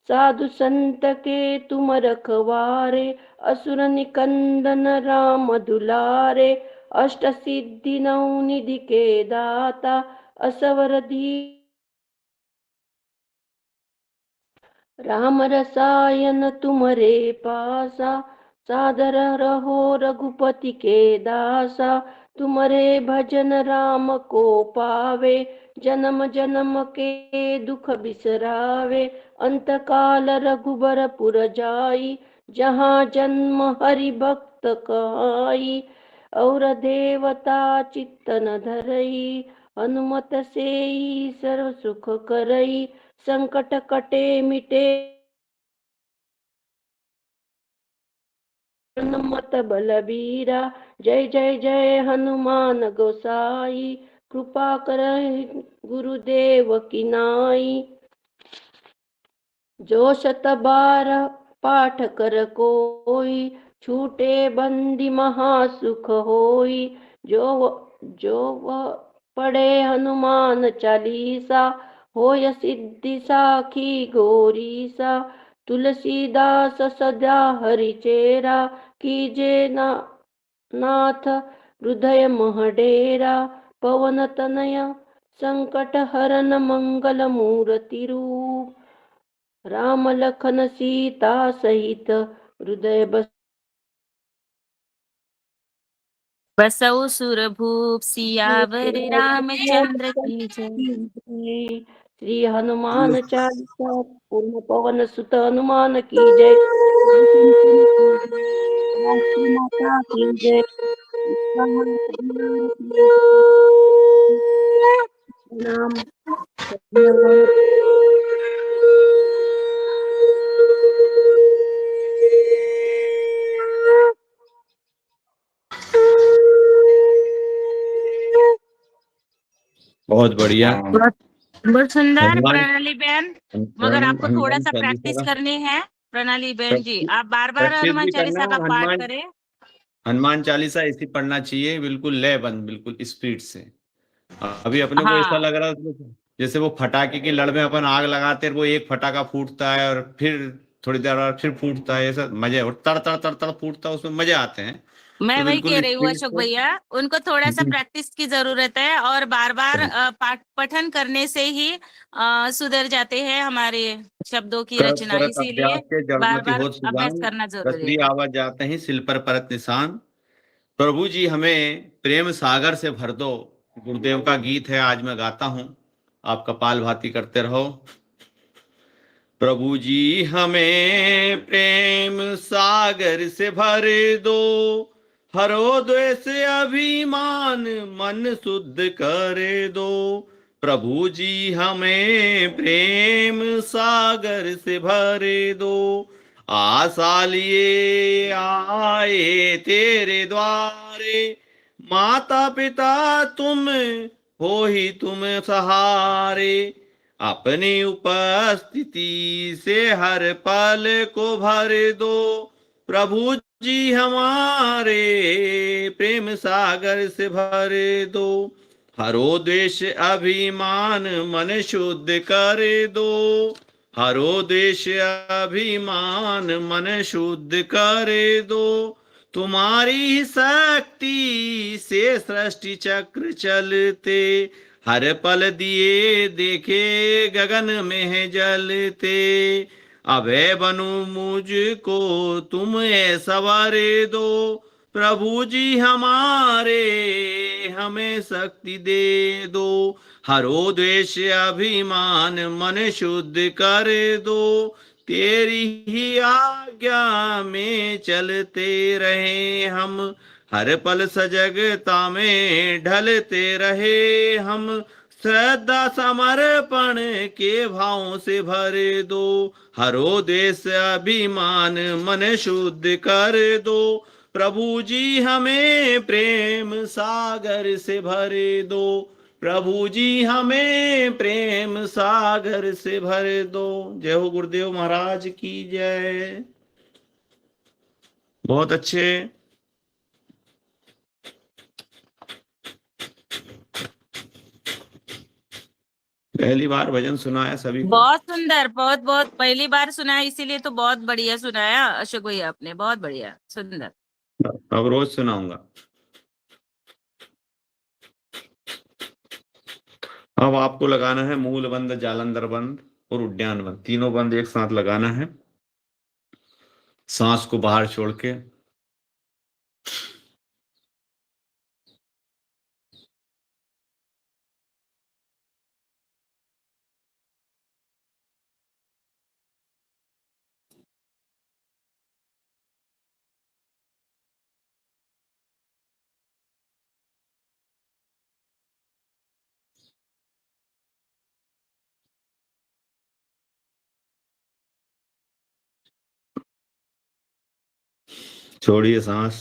साधु संत के तुम रखवारे। असुर निकंदन राम दुलारे। अष्ट सिद्धि नौ निधि के दाता। असवर धी राम रसायन तुमरे पासा। सादर रहो रघुपति के दासा। तुमरे भजन राम को पावे। जन्म जन्म के दुख बिसरावे। अंत काल रघुबर पुर जाई। जहाँ जन्म हरि भक्त कहाई। और देवता चित्त न धरई। हनुमत सेई सर्व सुख करई। संकट कटे मिटे हनुमत बलबीरा। जय जय जय हनुमान गोसाई, कृपा करहि गुरुदेव की नाई। जो शत बार पाठ कर कोई, छूटे बंदी महासुख होई। जो वह पढ़े हनुमान चालीसा, होय सिद्धि साखी गौरीसा। तुलसीदास सदा हरिचेरा, कीजे नाथ हृदय मह डेरा। पवन तनय संकट हरन मंगल मूर्ति रूप, राम लखन सीता सहित हृदय बसौ सुरभूप सियावर रामचंद्र की जय। श्री हनुमान चालीसा पूर्ण पवन सुत हनुमान की जय। माता की जय। नाम बहुत बढ़िया। बहुत सुंदर हनुमान प्रणाली बहन। मगर आपको थोड़ा हनुमान सा चालीसा प्रैक्टिस का करनी है प्रणाली बहन जी। आप बार बार प्रैक्टिस हनुमान भी करना चालीसा का है। पाठ हनुमान करें। हनुमान चालीसा ऐसी पढ़ना चाहिए, बिल्कुल लयबंद, बिल्कुल स्पीड से। अभी अपने को ऐसा हाँ, लग रहा है जैसे वो फटाके की लड़ में अपन आग लगाते हैं, वो एक फटाका फूटता है और फिर थोड़ी देर बाद फिर फूटता है, ऐसा मजे, और तड़ तड़ तड़ तड़ फूटता है, उसमें मजे आते हैं। मैं तो वही कह बिल्कुल रही हूँ स्पीड अशोक से। भैया। उनको थोड़ा सा प्रैक्टिस की जरूरत है और बार बार पाठ पठन करने से ही सुधर जाते हैं हमारे शब्दों की करत रचना। करत इसीलिए अभ्यास के बार जड़मति बार होत अभ्यास सुजान, करना जरूरी कसरी है। आवाज जाते ही सिल पर परत निशान। प्रभु जी हमें प्रेम सागर से भर दो, गुरुदेव का गीत है, आज मैं गाता हूँ, आप कपाल भाती करते रहो। प्रभु जी हमें प्रेम सागर से भर दो, हरो द्वेष अभिमान मन शुद्ध कर दो। प्रभु जी हमें प्रेम सागर से भर दो, आशा लिए आए तेरे द्वारे। माता पिता तुम हो ही तुम सहारे, अपनी उपस्थिति से हर पल को भर दो। प्रभु जी हमारे प्रेम सागर से भर दो, हरो द्वेष अभिमान मन शुद्ध कर दो। हरो द्वेष अभिमान मन शुद्ध कर दो। तुम्हारी शक्ति से सृष्टि चक्र चलते, हर पल दिए देखे गगन में जलते। अभय बनु मुझको तुम ऐसा वर दो। प्रभु जी हमारे हमें शक्ति दे दो, हरो द्वेष अभिमान मन शुद्ध कर दो। तेरी ही आज्ञा में चलते रहे हम, हर पल सजगता में ढलते रहे हम। श्रद्धा समर्पण के भावों से भर दो, हरो देश अभिमान मन शुद्ध कर दो। प्रभु जी हमें प्रेम सागर से भर दो। प्रभु जी हमें प्रेम सागर से भर दो। जय हो गुरुदेव महाराज की जय। बहुत अच्छे। पहली बार भजन सुनाया सभी को। बहुत सुंदर, बहुत बहुत पहली बार सुना है, इसीलिए तो बहुत बढ़िया सुनाया अशोक भैया आपने। बहुत बढ़िया, सुंदर। अब रोज सुनाऊंगा। अब आपको लगाना है मूल बंद, जालंधर बंद और उद्यान बंद, तीनों बंद एक साथ लगाना है, सांस को बाहर छोड़ के। छोड़िए सांस,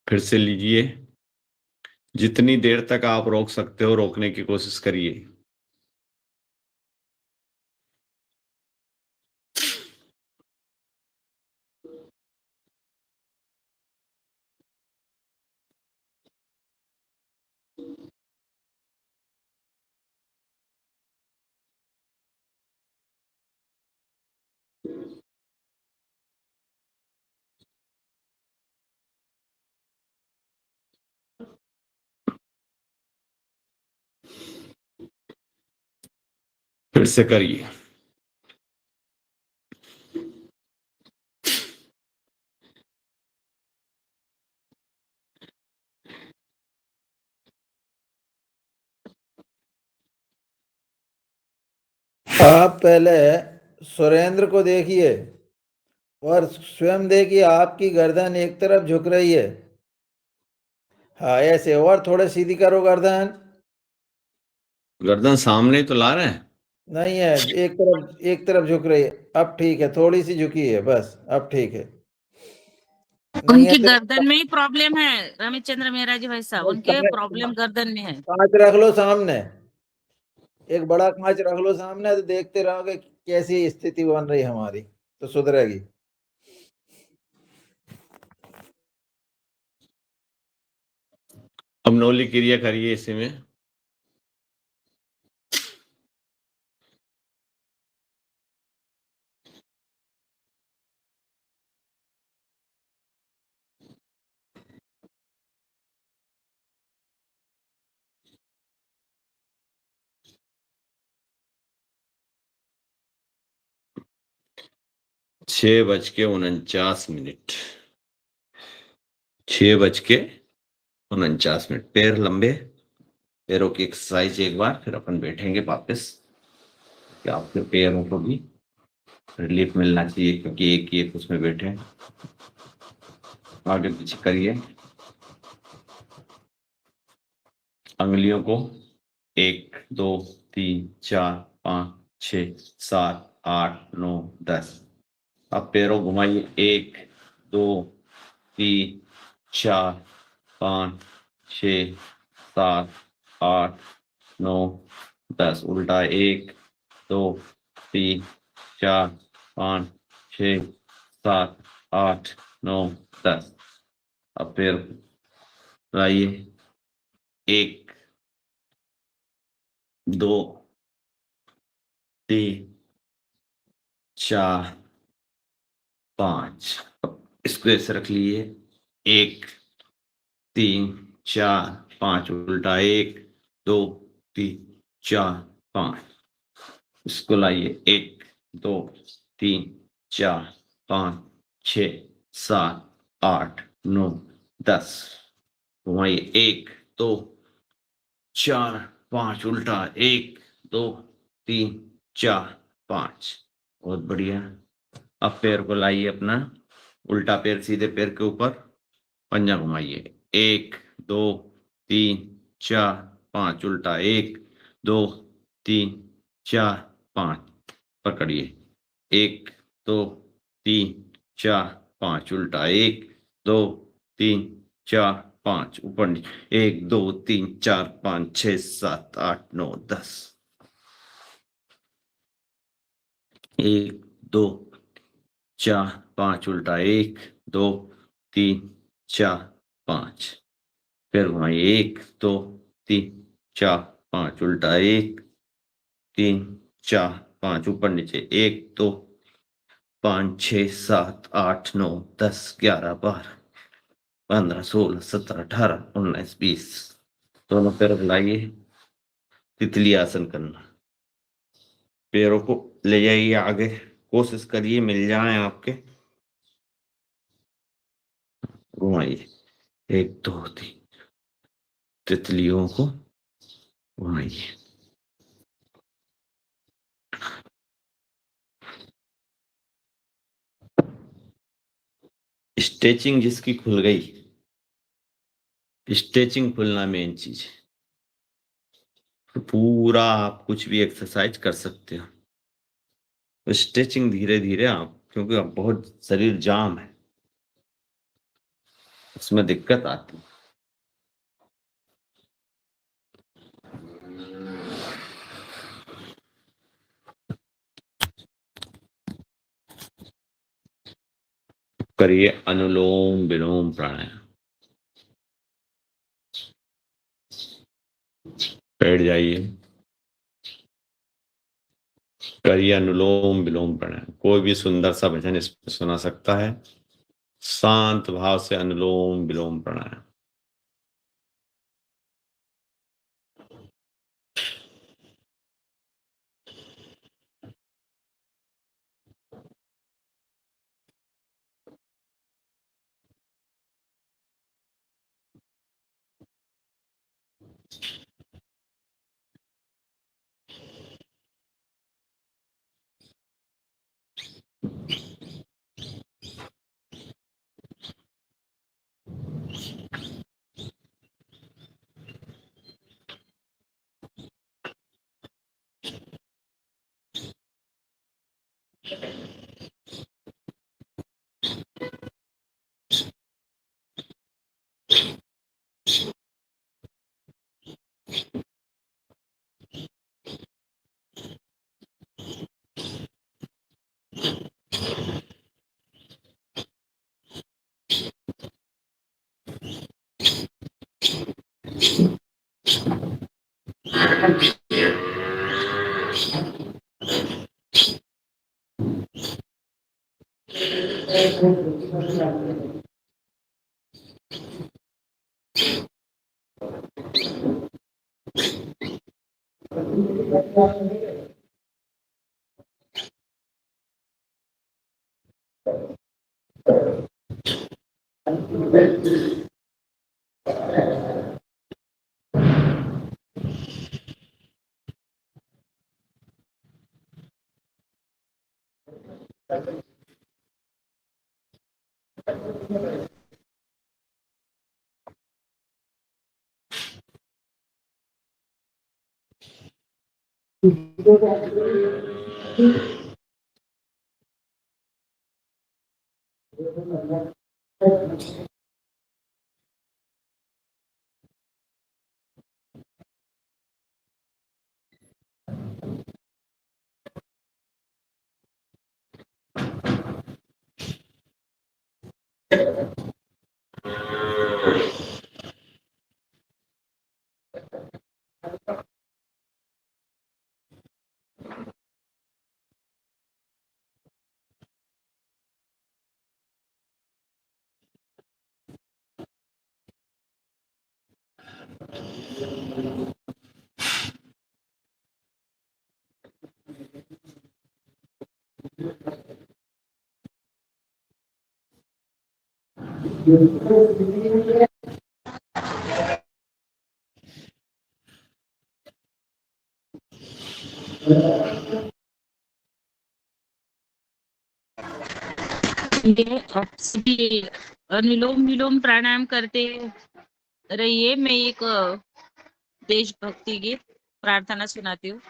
फिर से लीजिए। जितनी देर तक आप रोक सकते हो रोकने की कोशिश करिए। फिर से करिए। आप पहले सुरेंद्र को देखिए और स्वयं देखिए आपकी गर्दन एक तरफ झुक रही है। हाँ ऐसे, और थोड़े सीधी करो गर्दन। गर्दन सामने ही तो ला रहे हैं। नहीं है, एक तरफ झुक रही है। अब ठीक है, थोड़ी सी झुकी है बस, अब ठीक है। नहीं है उनकी तो गर्दन में ही प्रॉब्लम है रमेश चंद्र मेहरा जी भाई साहब, उनके प्रॉब्लम गर्दन में है। कांच रख लो सामने, एक बड़ा कांच रख लो सामने, तो देखते रहोगे कैसी स्थिति बन रही है हमारी, तो सुधरेगी। अब नौली क्रिया करिए इसी में। छः बज के 49 मिनट, 6:49। पैर लंबे, पैरों की एक्सरसाइज एक बार, फिर अपन बैठेंगे वापस कि आपके पैरों को भी रिलीफ मिलना चाहिए, क्योंकि एक ही एक उसमें बैठे। आगे पीछे करिए। अंगुलियों को 1 2 3 4 5 6 7 8 9 10। अब पैरों घुमाइए, 1 2 3 4 5 6 7 8 9 10। उल्टा, 1 2 3 4 5 6 7 8 9 10। अब पैर लाइए, 1 2 3 4 5। अब इसको ऐसे रख लिए, 1 3 4 5। उल्टा, 1 2 3 4 5। इसको लाइए, 1 2 3 4 5 6 7 8 9 10। घुमाइए, 1 2 4 5। उल्टा, 1 2 3 4 5। बहुत बढ़िया। अब पैर को लाइए अपना, उल्टा पैर सीधे पैर के ऊपर, पंजा घुमाइए, 1 2 3 4 5। उल्टा, 1 2 3 4 5। पकड़िए, 1 2 3 4 5। उल्टा, 1 2 3 4 5। ऊपर नीचे, 1 2 3 4 5 6 7 8 9 10। 1 2 4 5। उल्टा, 1 2 3 4 5। फिर घुमाइए, 1 2 3 4 5। उल्टा, 1 3 4 5। ऊपर नीचे, 1 2 5 6 7 8 9 10 11 12 15 16 17 18 19 20। दोनों पैर हिलाइए, तितली आसन करना। पैरों को ले जाइए आगे, कोशिश करिए मिल जाए आपके। घुमाइए, 1 2 3। तितलियों को घुमाइए। स्ट्रेचिंग जिसकी खुल गई, स्ट्रेचिंग खुलना मेन चीज है, तो पूरा आप कुछ भी एक्सरसाइज कर सकते हो। तो स्ट्रेचिंग धीरे धीरे आप, क्योंकि अब बहुत शरीर जाम है, उसमें दिक्कत आती है। करिए अनुलोम विलोम प्राणायाम। बैठ जाइए, करिए अनुलोम विलोम प्राणायाम। कोई भी सुंदर सा भजन इसमें सुना सकता है। शांत भाव से अनुलोम विलोम प्राणायाम। ये आप सभी अनुलोम विलोम प्राणायाम करते रहिए। मैं एक देशभक्ति गीत प्रार्थना सुनाती हूँ।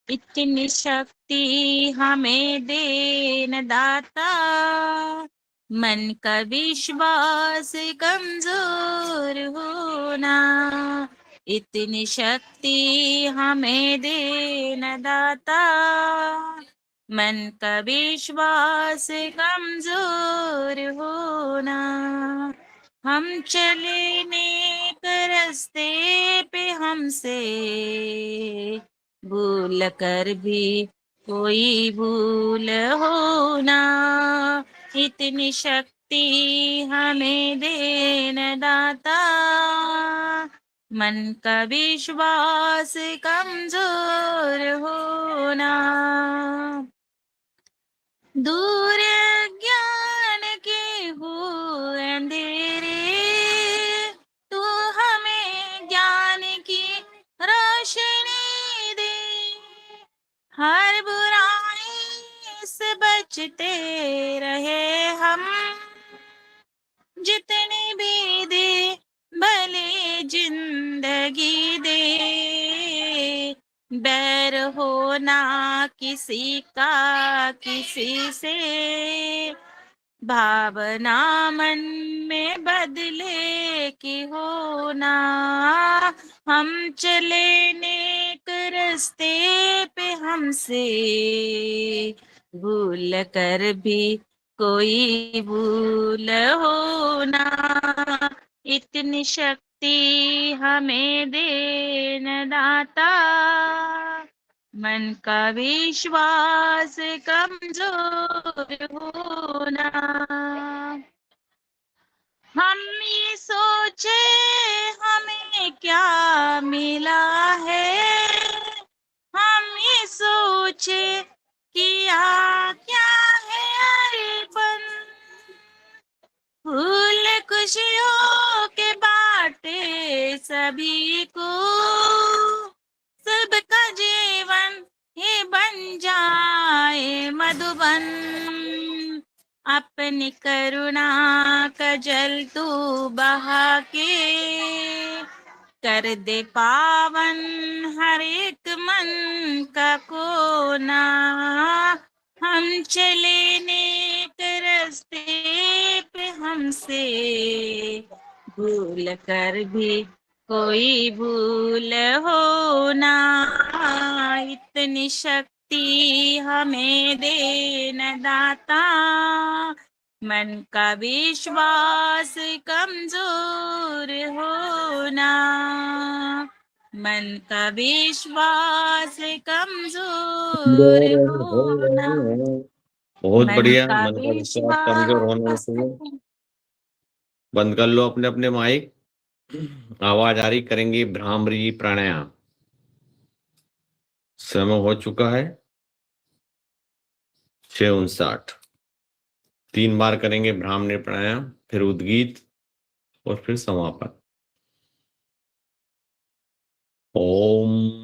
इतनी शक्ति हमें देन दाता, मन का विश्वास कमजोर होना। इतनी शक्ति हमें देन दाता, मन का विश्वास कमजोर होना। हम चले नेक रास्ते पे हमसे भूल कर भी कोई भूल होना। इतनी शक्ति हमें देन दाता, मन का विश्वास कमजोर होना। दूर ज्ञान के हो अंधेरे, तू हमें ज्ञान की रोशनी दे। हर बुराई से बचते रहे हम, जितनी भी दे भले जिंदगी दे। बैर होना किसी का किसी से, भावना मन में बदले की होना, हम चले नेक रास्ते पे हमसे भूल कर भी कोई भूल होना, इतनी शक्ति हमें देना दाता, मन का विश्वास कमजोर होना। हम ये सोचे हमें क्या मिला है, हम ये सोचे किया क्या है अर्पण, फूल खुशियों के बाटे सभी को, सबका जीवन ही बन जाए मधुबन, अपनी करुणा का जल तू बहा के, कर दे पावन हर एक मन का कोना, हम चले नेक रास्ते पे हमसे भूल कर भी कोई भूल होना, इतनी शक्ति हमें देना दाता, मन का विश्वास कमजोर होना, मन का विश्वास कमजोर होना, बहुत मन बढ़िया। का मन का विश्वास कमजोर होने विश्वास से बंद कर लो अपने अपने माइक। आवाज आ रही, करेंगे भ्रामरी प्राणायाम। समय हो चुका है 6:59। 3 बार करेंगे भ्रामरी प्राणायाम, फिर उद्गीत और फिर समापन। ओम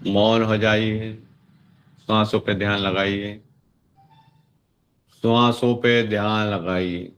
मौन हो जाइए, सांसों पे ध्यान लगाइए, श्वासों पे ध्यान लगाइए।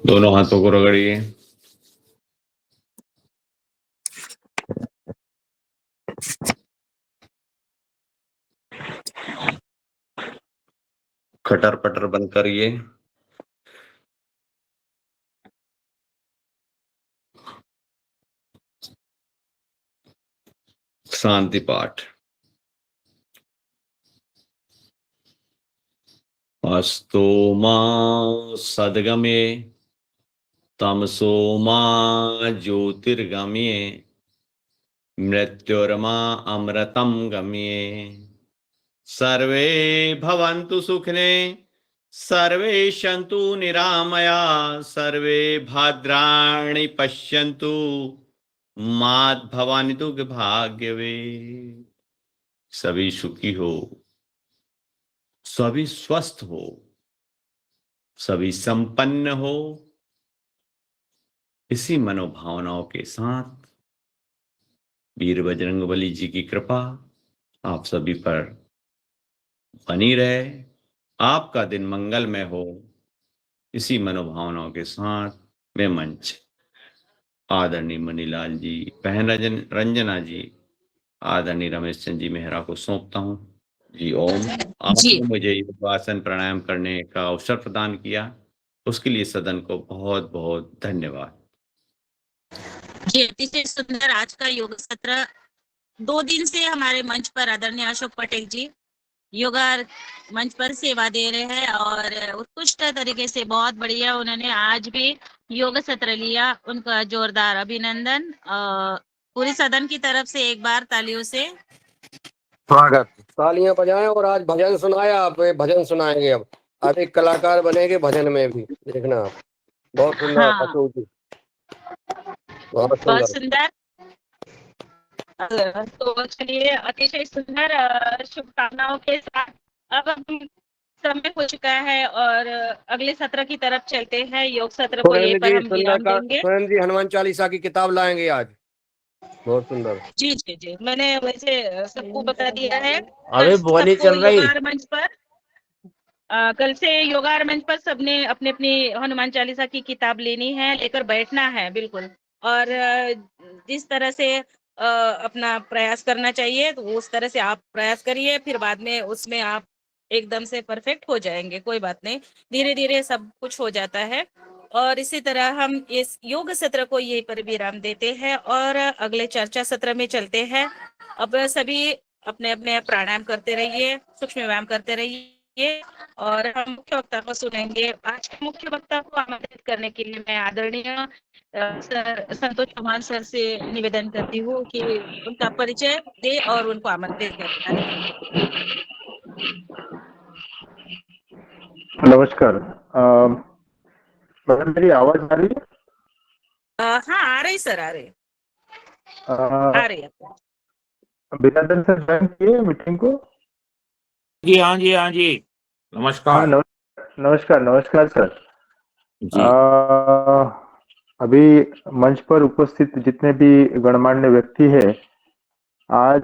दोनों हाथों को रगड़िए। खटर पटर बंद करिए। शांति पाठ। अस्तो मा सद्गमे तमसो मा ज्योतिर्गमये मृत्युर्मा अमृतम गमये। सर्वे भवन्तु सुखिने सर्वे सन्तु निरामया सर्वे भद्राणि पश्यन्तु मा भवानि दुःख भाग्यवे। सभी सुखी हो, सभी स्वस्थ हो, सभी संपन्न हो। इसी मनोभावनाओं के साथ वीर बजरंगबली जी की कृपा आप सभी पर बनी रहे। आपका दिन मंगलमय हो। इसी मनोभावनाओं के साथ मैं मंच आदरणीय मनीलाल जी, बहन रंजना जी, आदरणीय रमेश चंद जी मेहरा को सौंपता हूँ। जी ओम। जी आपने मुझे योगासन प्राणायाम करने का अवसर प्रदान किया, उसके लिए सदन को बहुत बहुत धन्यवाद। जी, अतिशय सुंदर आज का योग सत्र 2 दिन से हमारे मंच पर आदरणीय अशोक पटेल जी योगा मंच पर सेवा दे रहे हैं और उत्कृष्ट तरीके से बहुत बढ़िया उन्होंने आज भी योग सत्र लिया। उनका जोरदार अभिनंदन। पूरी सदन की तरफ से एक बार तालियों से स्वागत। तालियां बजाएं और आज भजन सुनाया। आप भजन सुनाएंगे। अब एक कलाकार बनेंगे भजन में भी, देखना आप। बहुत सुंदर हाँ, अशोक जी, बहुत बहुत सुंदर। सुंदर। तो चलिए, अतिशय सुंदर शुभकामनाओं के साथ अब हम समय हो चुका है और अगले सत्र की तरफ चलते हैं। योग सत्र को यहीं पर हम विराम देंगे। सुरेंद्र जी हनुमान चालीसा की किताब लाएंगे आज, बहुत सुंदर। जी जी जी, मैंने वैसे सबको बता दिया है। अभी कल बोनी सबको चल रही। योगार मंच पर कल से योगार मंच पर सबने अपनी अपनी हनुमान चालीसा की किताब लेनी है, लेकर बैठना है बिल्कुल। और जिस तरह से अपना प्रयास करना चाहिए तो उस तरह से आप प्रयास करिए, फिर बाद में उसमें आप एकदम से परफेक्ट हो जाएंगे। कोई बात नहीं, धीरे धीरे सब कुछ हो जाता है। और इसी तरह हम इस योग सत्र को यहीं पर विराम देते हैं और अगले चर्चा सत्र में चलते हैं। अब सभी अपने अपने प्राणायाम करते रहिए, सूक्ष्म व्यायाम करते रहिए और हम मुख्य वक्ता को सुनेंगे। आज के मुख्य वक्ता को आमंत्रित करने के लिए मैं आदरणीय सर संतोष चौहान सर से निवेदन करती हूँ कि उनका परिचय दे और उनको आमंत्रित करें। नमस्कार। मैडम मेरी आवाज आ रही है? हाँ, आ रही सर, आ रही है। बिरादर सर ज्वाइन किए मीटिंग को? जी हाँ जी, हाँ जी, नमस्कार। हाँ नमस्कार नमस्कार सर। जी अभी मंच पर उपस्थित जितने भी गणमान्य व्यक्ति है, आज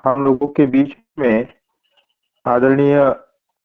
हम लोगों के बीच में आदरणीय